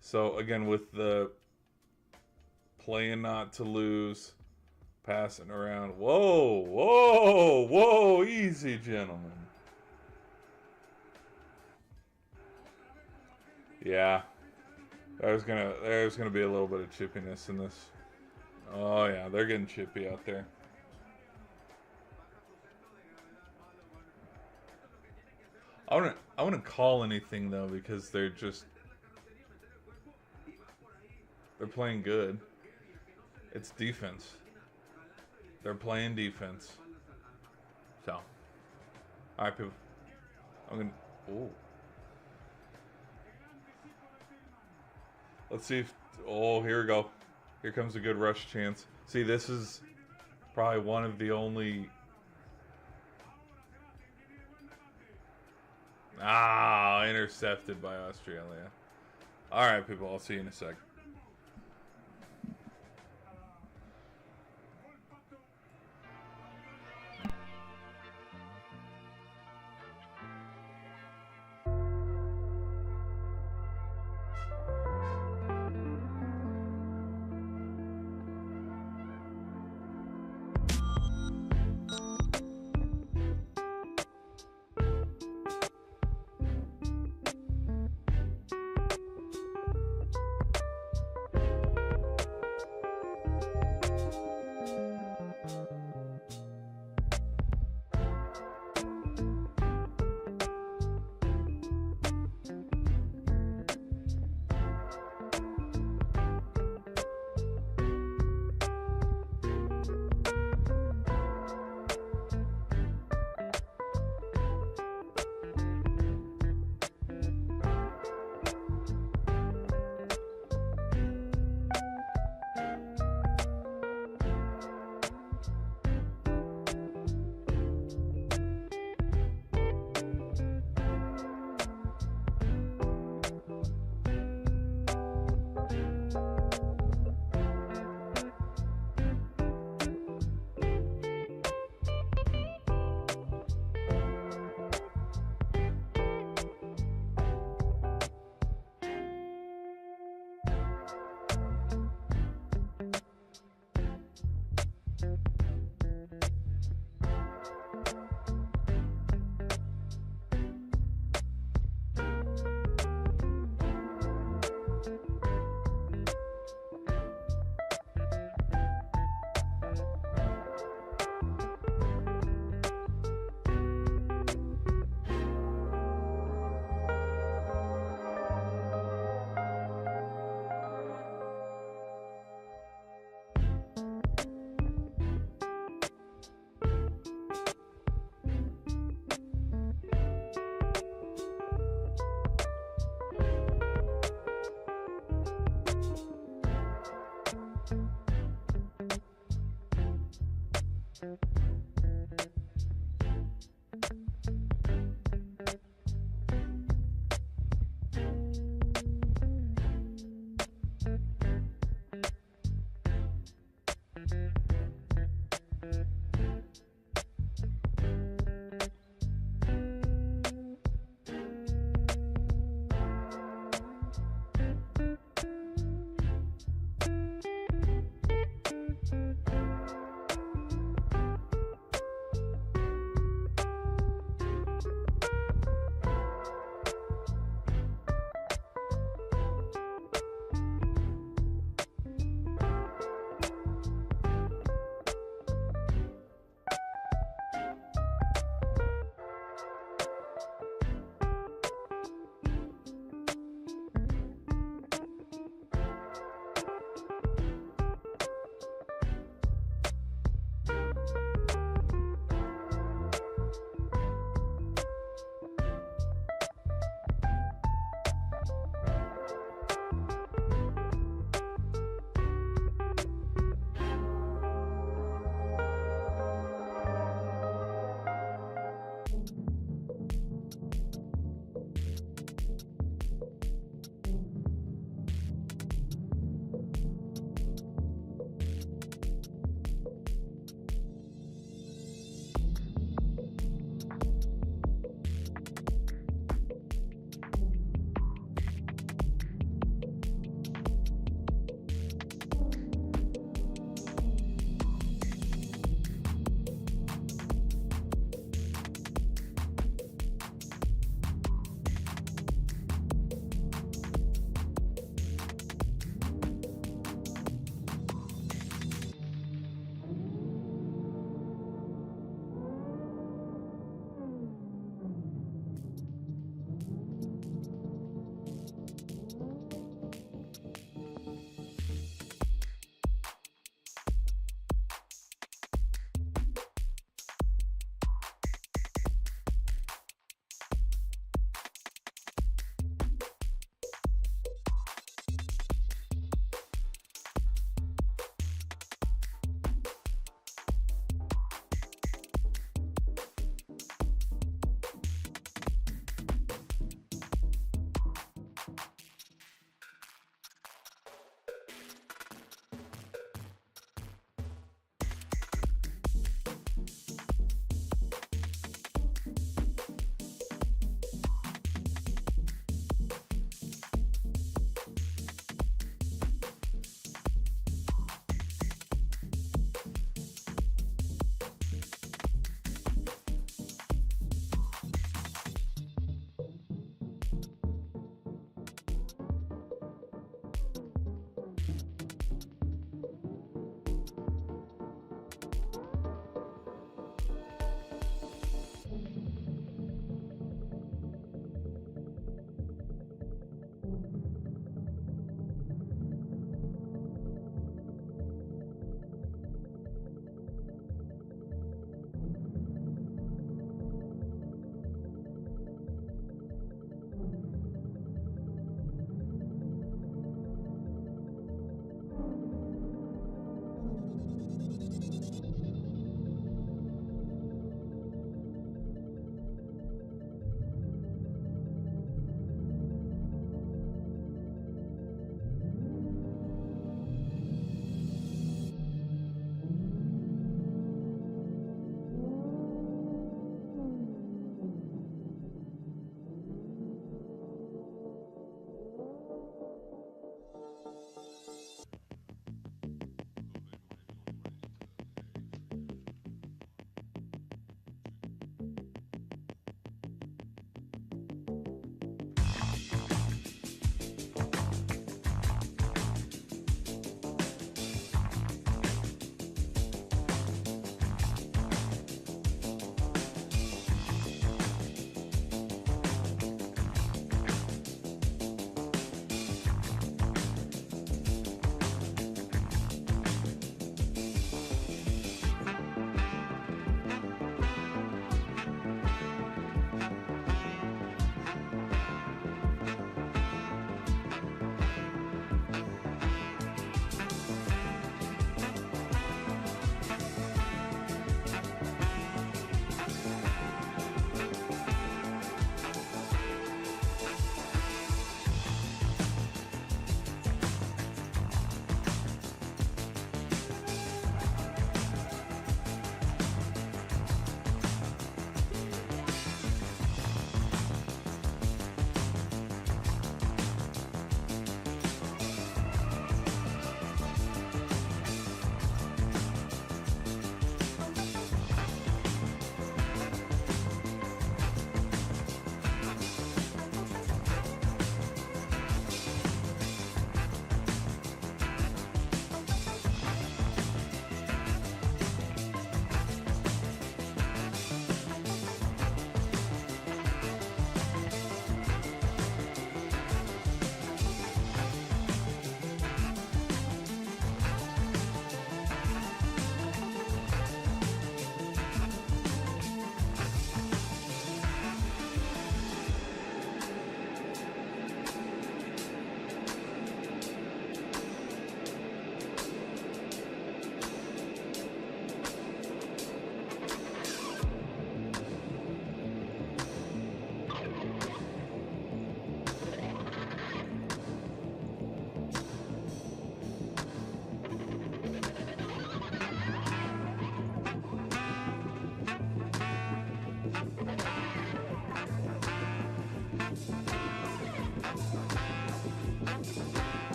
so again with the playing not to lose, passing around. Whoa, easy, gentlemen. Yeah, there's gonna be a little bit of chippiness in this. Oh yeah, they're getting chippy out there. I wouldn't call anything though because they're playing good. It's defense. They're playing defense. So, all right, people. I'm gonna. Oh. Let's see if. Oh, here we go. Here comes a good rush chance. See, this is probably one of the only. Intercepted by Australia. All right, people. I'll see you in a sec.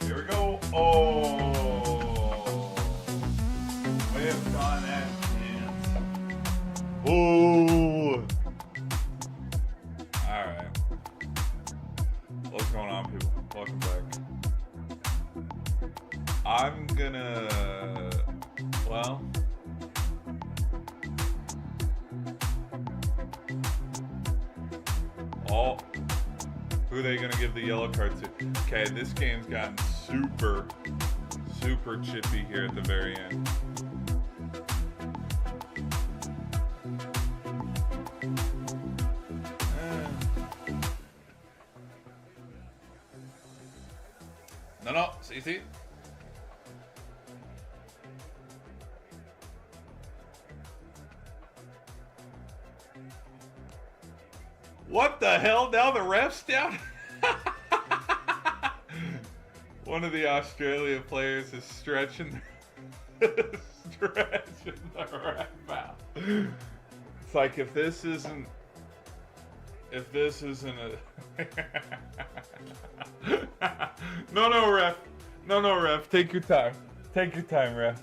Here we go. Oh, whipped on that chance. Oh. All right. What's going on, people? Welcome back. I'm gonna. Well. Oh. Who are they going to give the yellow card to? Okay, this game's gotten super chippy here at the very end. No, see? What the hell? Now the ref's down? One of the Australia players is stretching the ref out. It's like if this isn't a No ref. No ref. Take your time. Take your time, ref.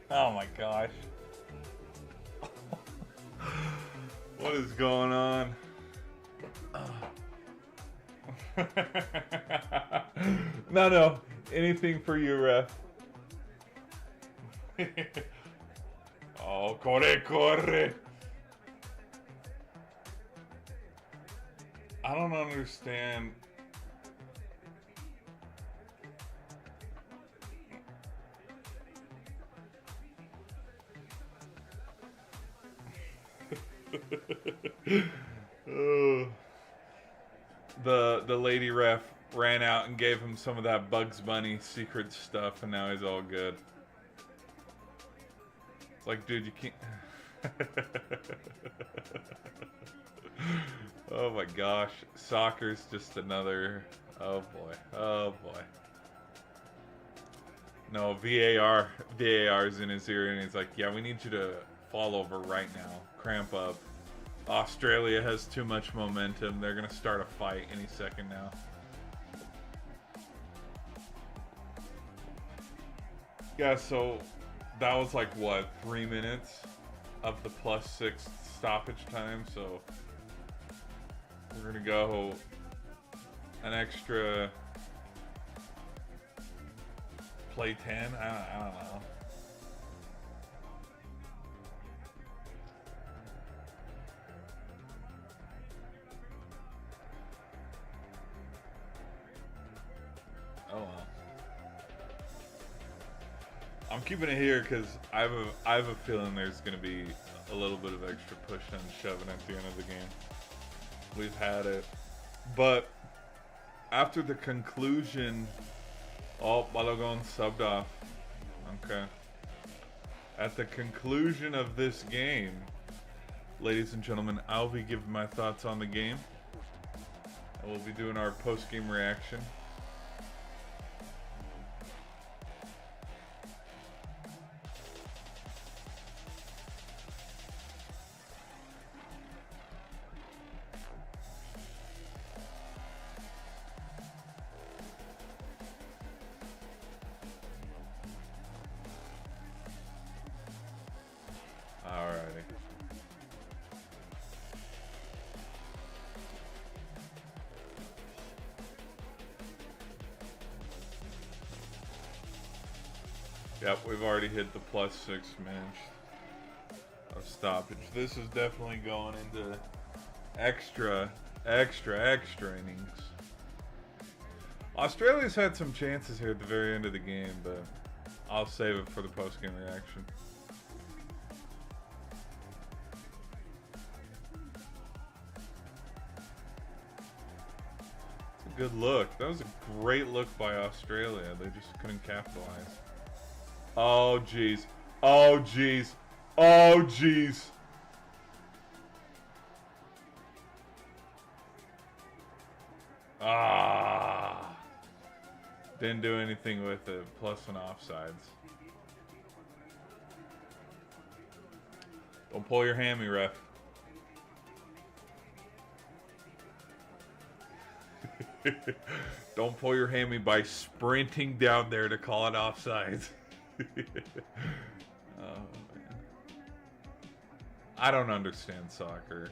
Oh my gosh. What is going on? No. Anything for you, ref. Oh, corre. I don't understand. Oh. The lady ref ran out and gave him some of that Bugs Bunny secret stuff, and now he's all good. It's like, dude, you can't. Oh my gosh, soccer's just another. Oh boy. No, VAR's in his ear, and he's like, yeah, we need you to fall over right now, cramp up. Australia has too much momentum. They're gonna start a fight any second now. Yeah, so that was like what, 3 minutes of the +6 stoppage time. So we're gonna go an extra play 10. I don't know. Oh well. I'm keeping it here because I have a feeling there's going to be a little bit of extra push and shoving at the end of the game. We've had it. But after the conclusion... Oh, Balogun subbed off. Okay. At the conclusion of this game, ladies and gentlemen, I'll be giving my thoughts on the game. And we'll be doing our post-game reaction. Alrighty. Yep, we've already hit the +6 minutes of stoppage. This is definitely going into extra innings. Australia's had some chances here at the very end of the game, but I'll save it for the post-game reaction. It's a good look. That was a great look by Australia. They just couldn't capitalize. Oh, jeez. Oh, jeez. Oh, jeez. Ah. Didn't do anything with it. Plus an offsides. Don't pull your hammy, ref. Don't pull your hammy by sprinting down there to call it offsides. Oh, man. I don't understand soccer.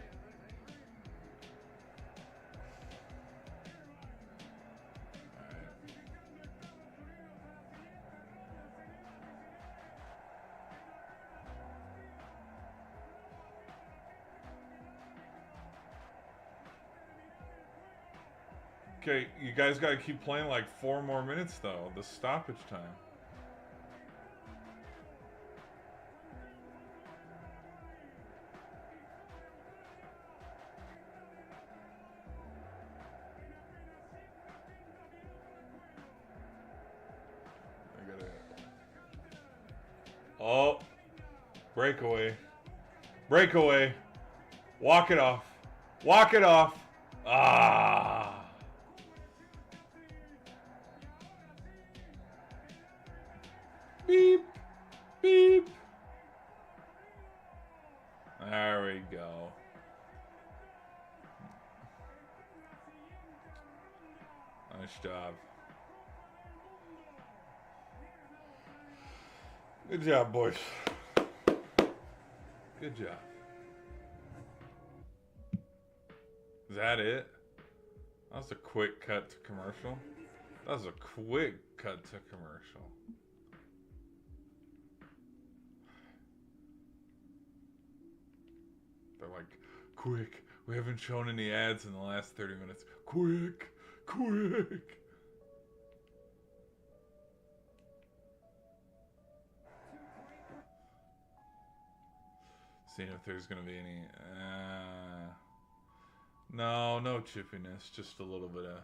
Okay, you guys gotta keep playing like 4 more minutes though. The stoppage time. I gotta... Oh! Breakaway. Breakaway! Walk it off. Walk it off! Ah! Beep, beep. There we go. Nice job. Good job, boys. Good job. Is that it? That was a quick cut to commercial. That was a quick cut to commercial. They're like, quick, we haven't shown any ads in the last 30 minutes. Quick, quick. Seeing if there's going to be any... No chippiness. Just a little bit of...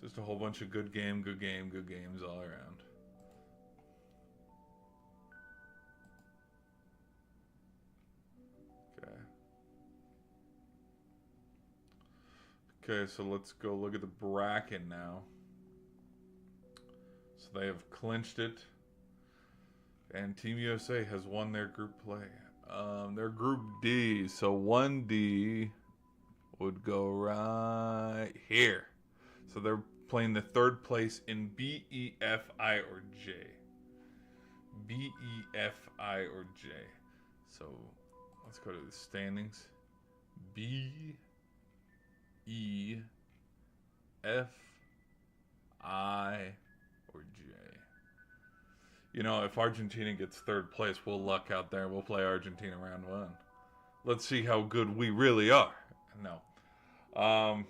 Just a whole bunch of good games all around. Okay, so let's go look at the bracket now. So they have clinched it. And Team USA has won their group play. Their group D. So 1D would go right here. So they're playing the third place in B, E, F, I, or J. B, E, F, I, or J. So let's go to the standings. B, E, F, I, or J. You know, if Argentina gets third place, we'll luck out there. We'll play Argentina round 1. Let's see how good we really are. No. All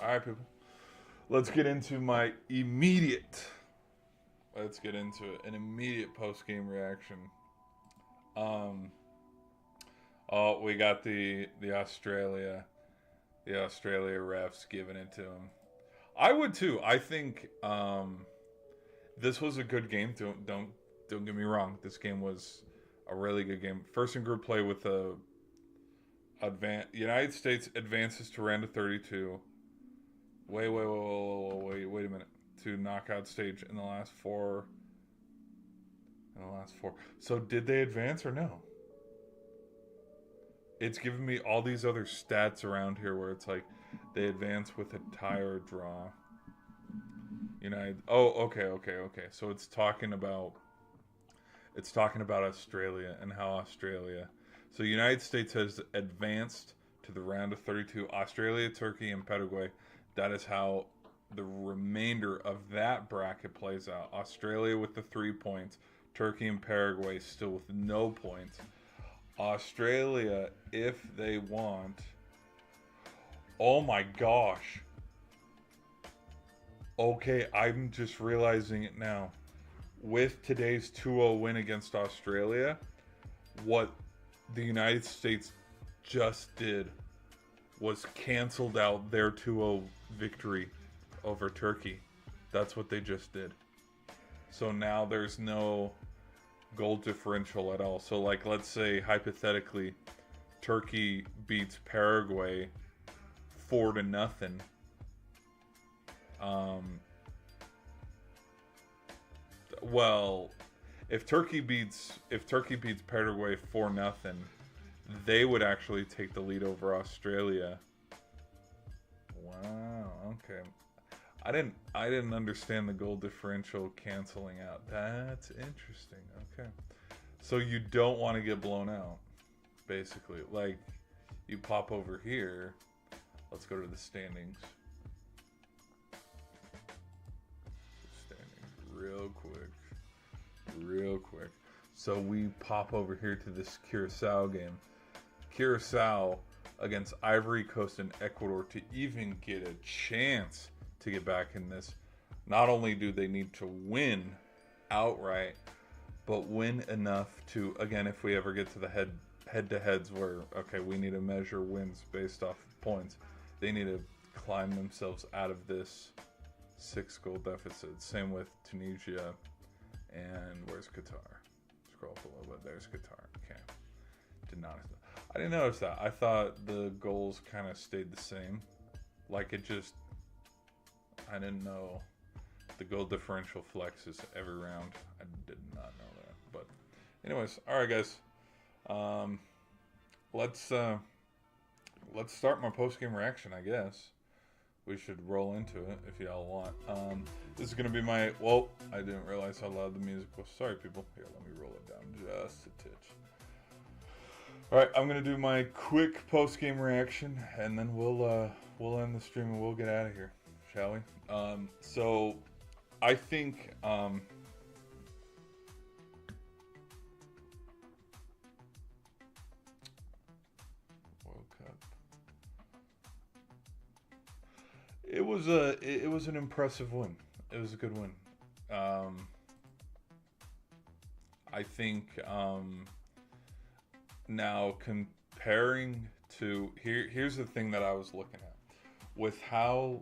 right, people. Let's get into my immediate... Let's get into it. An immediate post-game reaction. Oh, we got the Australia refs giving it to them. I would too. I think this was a good game. Don't get me wrong. This game was a really good game. First in group play with the United States advances to round of 32. Wait a minute. To knockout stage in the last four. So did they advance or no? It's giving me all these other stats around here where it's like they advance with a tie or a draw. Okay. So it's talking about Australia and how Australia. So the United States has advanced to the round of 32. Australia, Turkey, and Paraguay. That is how the remainder of that bracket plays out. Australia with the 3 points. Turkey and Paraguay still with no points. Australia, if they want. Oh my gosh. Okay, I'm just realizing it now. With today's 2-0 win against Australia, what the United States just did was canceled out their 2-0 victory over Turkey. That's what they just did. So now there's no goal differential at all. So like, let's say hypothetically Turkey beats Paraguay 4-0. Well, if Turkey beats Paraguay 4-0, they would actually take the lead over Australia. Wow, okay. I didn't understand the goal differential canceling out. That's interesting. Okay. So you don't want to get blown out, basically. Like, you pop over here. Let's go to the standings. Real quick. So we pop over here to this Curacao game. Curacao against Ivory Coast and Ecuador to even get a chance to get back in this. Not only do they need to win outright, but win enough to, again, if we ever get to the head-to-heads where, okay, we need to measure wins based off of points, they need to climb themselves out of this 6-goal deficit. Same with Tunisia. And where's Qatar? Scroll up a little bit. There's Qatar. Okay. I didn't notice that. I thought the goals kind of stayed the same. Like it just, I didn't know the goal differential flexes every round. I did not know that. But anyways, all right, guys. Let's start my post-game reaction, I guess. We should roll into it if y'all want. This is going to be my... Well, I didn't realize how loud the music was. Sorry, people. Here, let me roll it down just a titch. Alright, I'm going to do my quick post-game reaction, and then we'll end the stream and we'll get out of here, shall we? So, I think... It was an impressive win. It was a good win. I think now comparing to here's the thing that I was looking at with how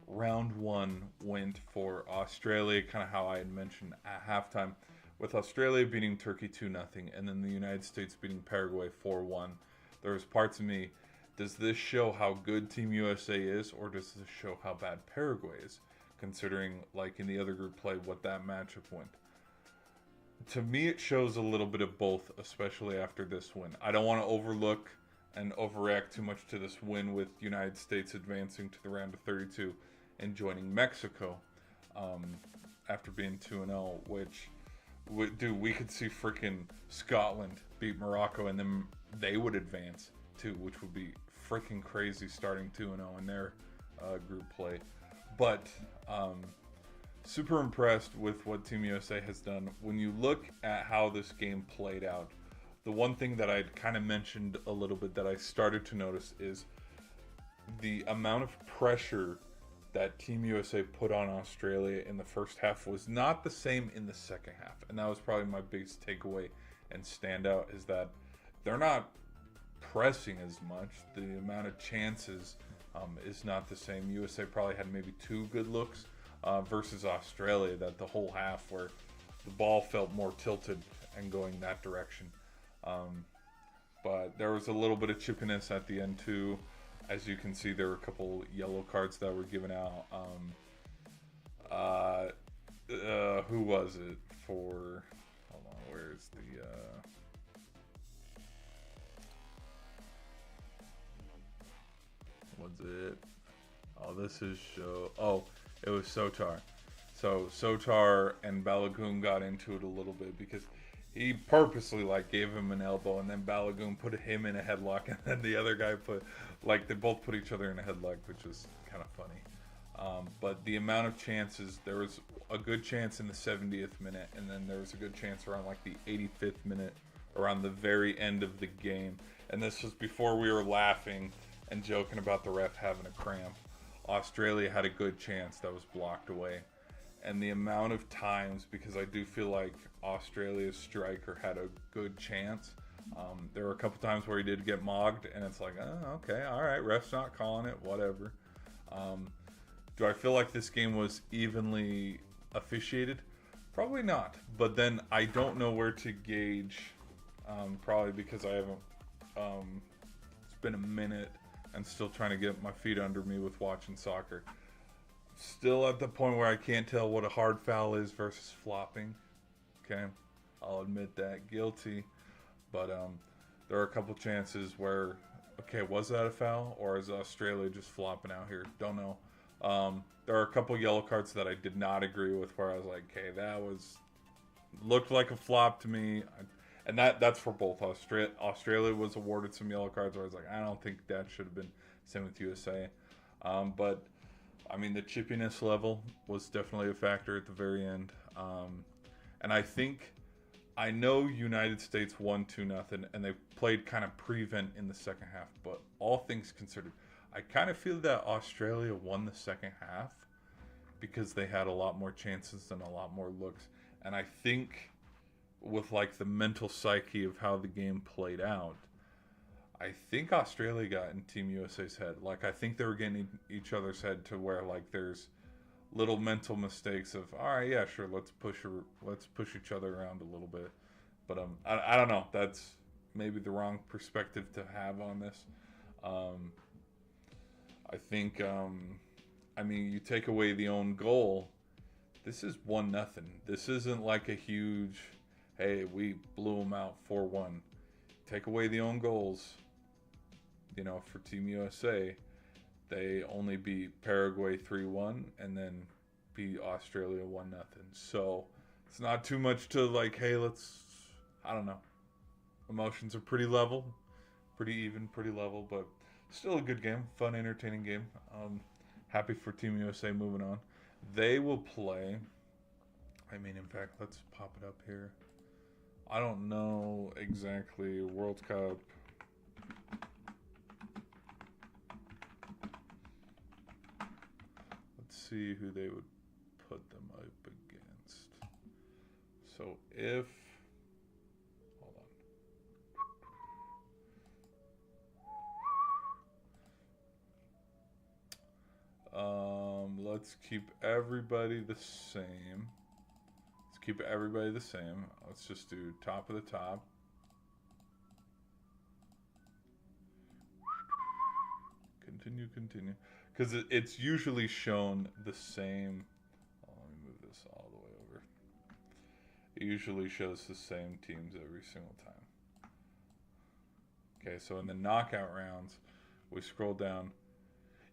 round one went for Australia, kind of how I had mentioned at halftime, with Australia beating Turkey 2-0 and then the United States beating Paraguay 4-1. There was parts of me. Does this show how good Team USA is, or does this show how bad Paraguay is, considering, like, in the other group play, what that matchup went? To me, it shows a little bit of both, especially after this win. I don't want to overlook and overreact too much to this win with United States advancing to the round of 32 and joining Mexico after being 2-0, which, we could see freaking Scotland beat Morocco, and then they would advance too, which would be freaking crazy starting 2-0 in their group play. But super impressed with what Team USA has done. When you look at how this game played out, the one thing that I'd kind of mentioned a little bit that I started to notice is the amount of pressure that Team USA put on Australia in the first half was not the same in the second half. And that was probably my biggest takeaway and standout, is that they're not pressing as much. The amount of chances is not the same. USA probably had maybe 2 good looks versus Australia, that the whole half where the ball felt more tilted and going that direction. But there was a little bit of chippiness at the end too. As you can see, there were a couple yellow cards that were given out. Who was it for? Hold on, where's the... was it? Oh, this is show. Oh, it was Sotar. So Sotar and Balogun got into it a little bit because he purposely gave him an elbow, and then Balogun put him in a headlock, and then the other guy they both put each other in a headlock, which was kind of funny. But the amount of chances, there was a good chance in the 70th minute, and then there was a good chance around the 85th minute around the very end of the game. And this was before we were laughing and joking about the ref having a cramp. Australia had a good chance that was blocked away. And the amount of times, because I do feel like Australia's striker had a good chance. There were a couple times where he did get mogged, and it's like, oh, okay, all right, ref's not calling it, whatever. Do I feel like this game was evenly officiated? Probably not. But then I don't know where to gauge, probably because I haven't, it's been a minute and still trying to get my feet under me with watching soccer. Still at the point where I can't tell what a hard foul is versus flopping. Okay, I'll admit that, guilty. But there are a couple chances where, okay, was that a foul or is Australia just flopping out here? Don't know. There are a couple yellow cards that I did not agree with, where I was like, okay, that looked like a flop to me. And that's for both. Australia was awarded some yellow cards where I was like, I don't think that should have been. Same with USA. But I mean, the chippiness level was definitely a factor at the very end. And I know United States won 2-0, and they played kind of prevent in the second half. But all things considered, I kind of feel that Australia won the second half because they had a lot more chances and a lot more looks. And I think with like the mental psyche of how the game played out, I think Australia got in Team USA's head. Like, I think they were getting each other's head to where like there's little mental mistakes of, all right, yeah, sure, let's push each other around a little bit. But I don't know. That's maybe the wrong perspective to have on this. I think, I mean, you take away the own goal, this is 1-0. This isn't like a huge, hey, we blew them out 4-1. Take away the own goals, you know, for Team USA. They only beat Paraguay 3-1 and then beat Australia 1-0. So it's not too much to like, hey, I don't know. Emotions are pretty level, pretty even, pretty level, but still a good game, fun, entertaining game. Happy for Team USA moving on. They will play, I mean, in fact, let's pop it up here. I don't know exactly, World Cup. Let's see who they would put them up against. So if, hold on. Let's keep everybody the same. Keep everybody the same. Let's just do top of the top. Continue. Because it's usually shown the same. Oh, let me move this all the way over. It usually shows the same teams every single time. Okay, so in the knockout rounds, we scroll down.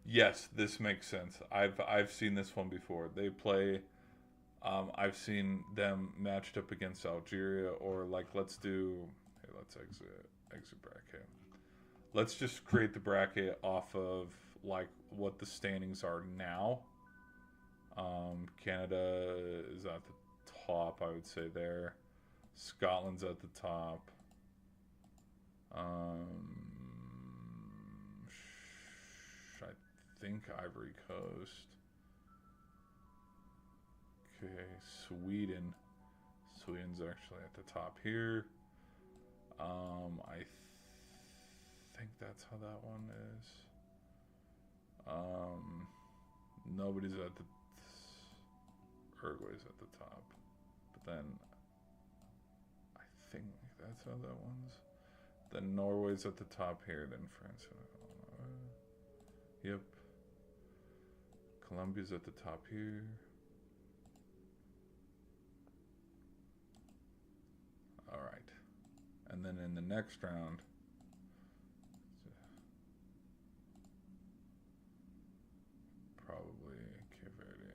Yes, this makes sense. I've seen this one before. They play. I've seen them matched up against Algeria, or like let's exit bracket. Let's just create the bracket off of like what the standings are now. Canada is at the top, I would say there. Scotland's at the top. I think Ivory Coast. Okay, Sweden's actually at the top here. I think that's how that one is. Nobody's at the Uruguay's at the top, but then I think that's how that one's. Then Norway's at the top here. Then France. Yep. Colombia's at the top here. All right. And then in the next round, probably Cape Verde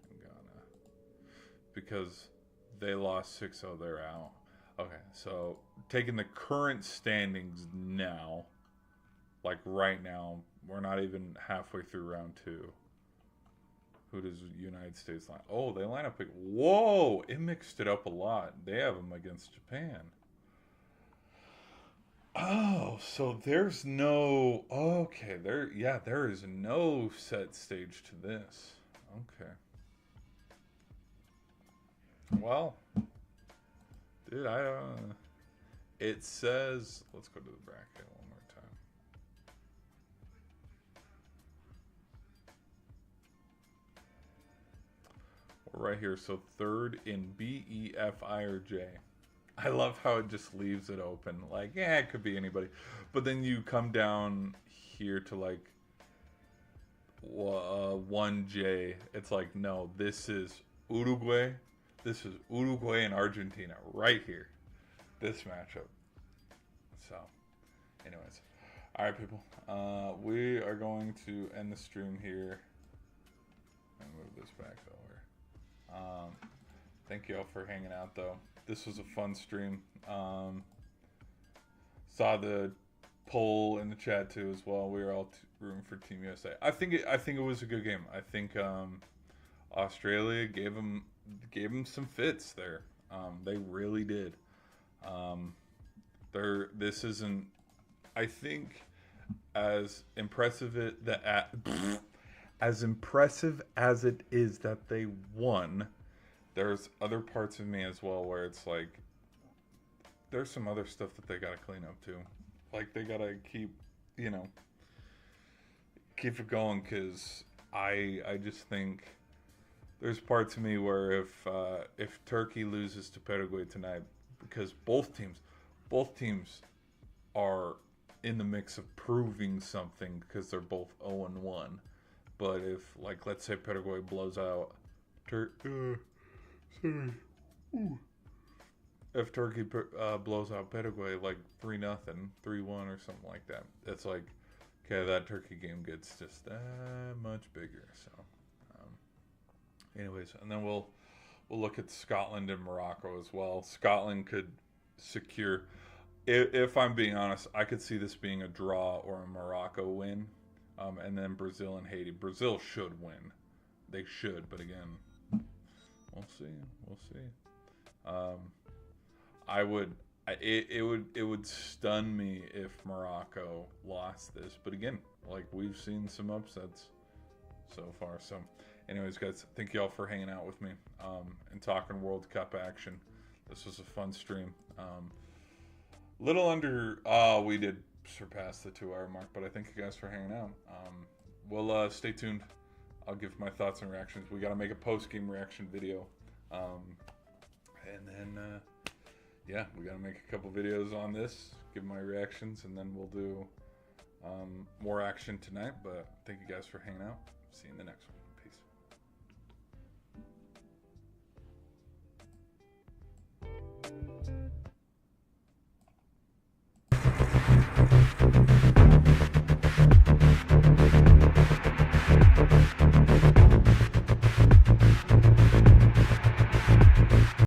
and Ghana. Because they lost 6-0, they're out. Okay, so taking the current standings now, like right now, we're not even halfway through round 2. Who does the United States line? Oh, they line up. Whoa! It mixed it up a lot. They have them against Japan. Oh, so there's no. Okay, there is no set stage to this. Okay. Well, dude, it says. Let's go to the bracket one more time. We're right here. So third in B, E, F, I, or J. I love how it just leaves it open. Like, yeah, it could be anybody. But then you come down here to like 1J. It's like, no, this is Uruguay. This is Uruguay and Argentina right here. This matchup. So, anyways. All right, people. We are going to end the stream here and move this back over. Thank you all for hanging out, though. This was a fun stream. Saw the poll in the chat too as well. We were all rooting for Team USA. I think it was a good game. I think Australia gave them some fits there. They really did. This isn't. I think as impressive as impressive as it is that they won, there's other parts of me as well where it's like there's some other stuff that they gotta clean up too. Like they gotta keep it going, because I just think there's parts of me where if Turkey loses to Paraguay tonight, because both teams are in the mix of proving something because they're both 0-1. But if, like, let's say Paraguay blows out if Turkey blows out Paraguay like 3-0, 3-1 or something like that, it's like, okay, that Turkey game gets just that much bigger. So, anyways, and then we'll look at Scotland and Morocco as well. Scotland could secure. If I'm being honest, I could see this being a draw or a Morocco win, and then Brazil and Haiti. Brazil should win. They should, but again, we'll see. We'll see. It would stun me if Morocco lost this, but again, like we've seen some upsets so far. So, anyways, guys, thank you all for hanging out with me and talking World Cup action. This was a fun stream. Little under, we did surpass the 2-hour mark, but I thank you guys for hanging out. We'll stay tuned. I'll give my thoughts and reactions. We got to make a post-game reaction video. And then, yeah, we got to make a couple videos on this, give my reactions, and then we'll do more action tonight. But thank you guys for hanging out. See you in the next one.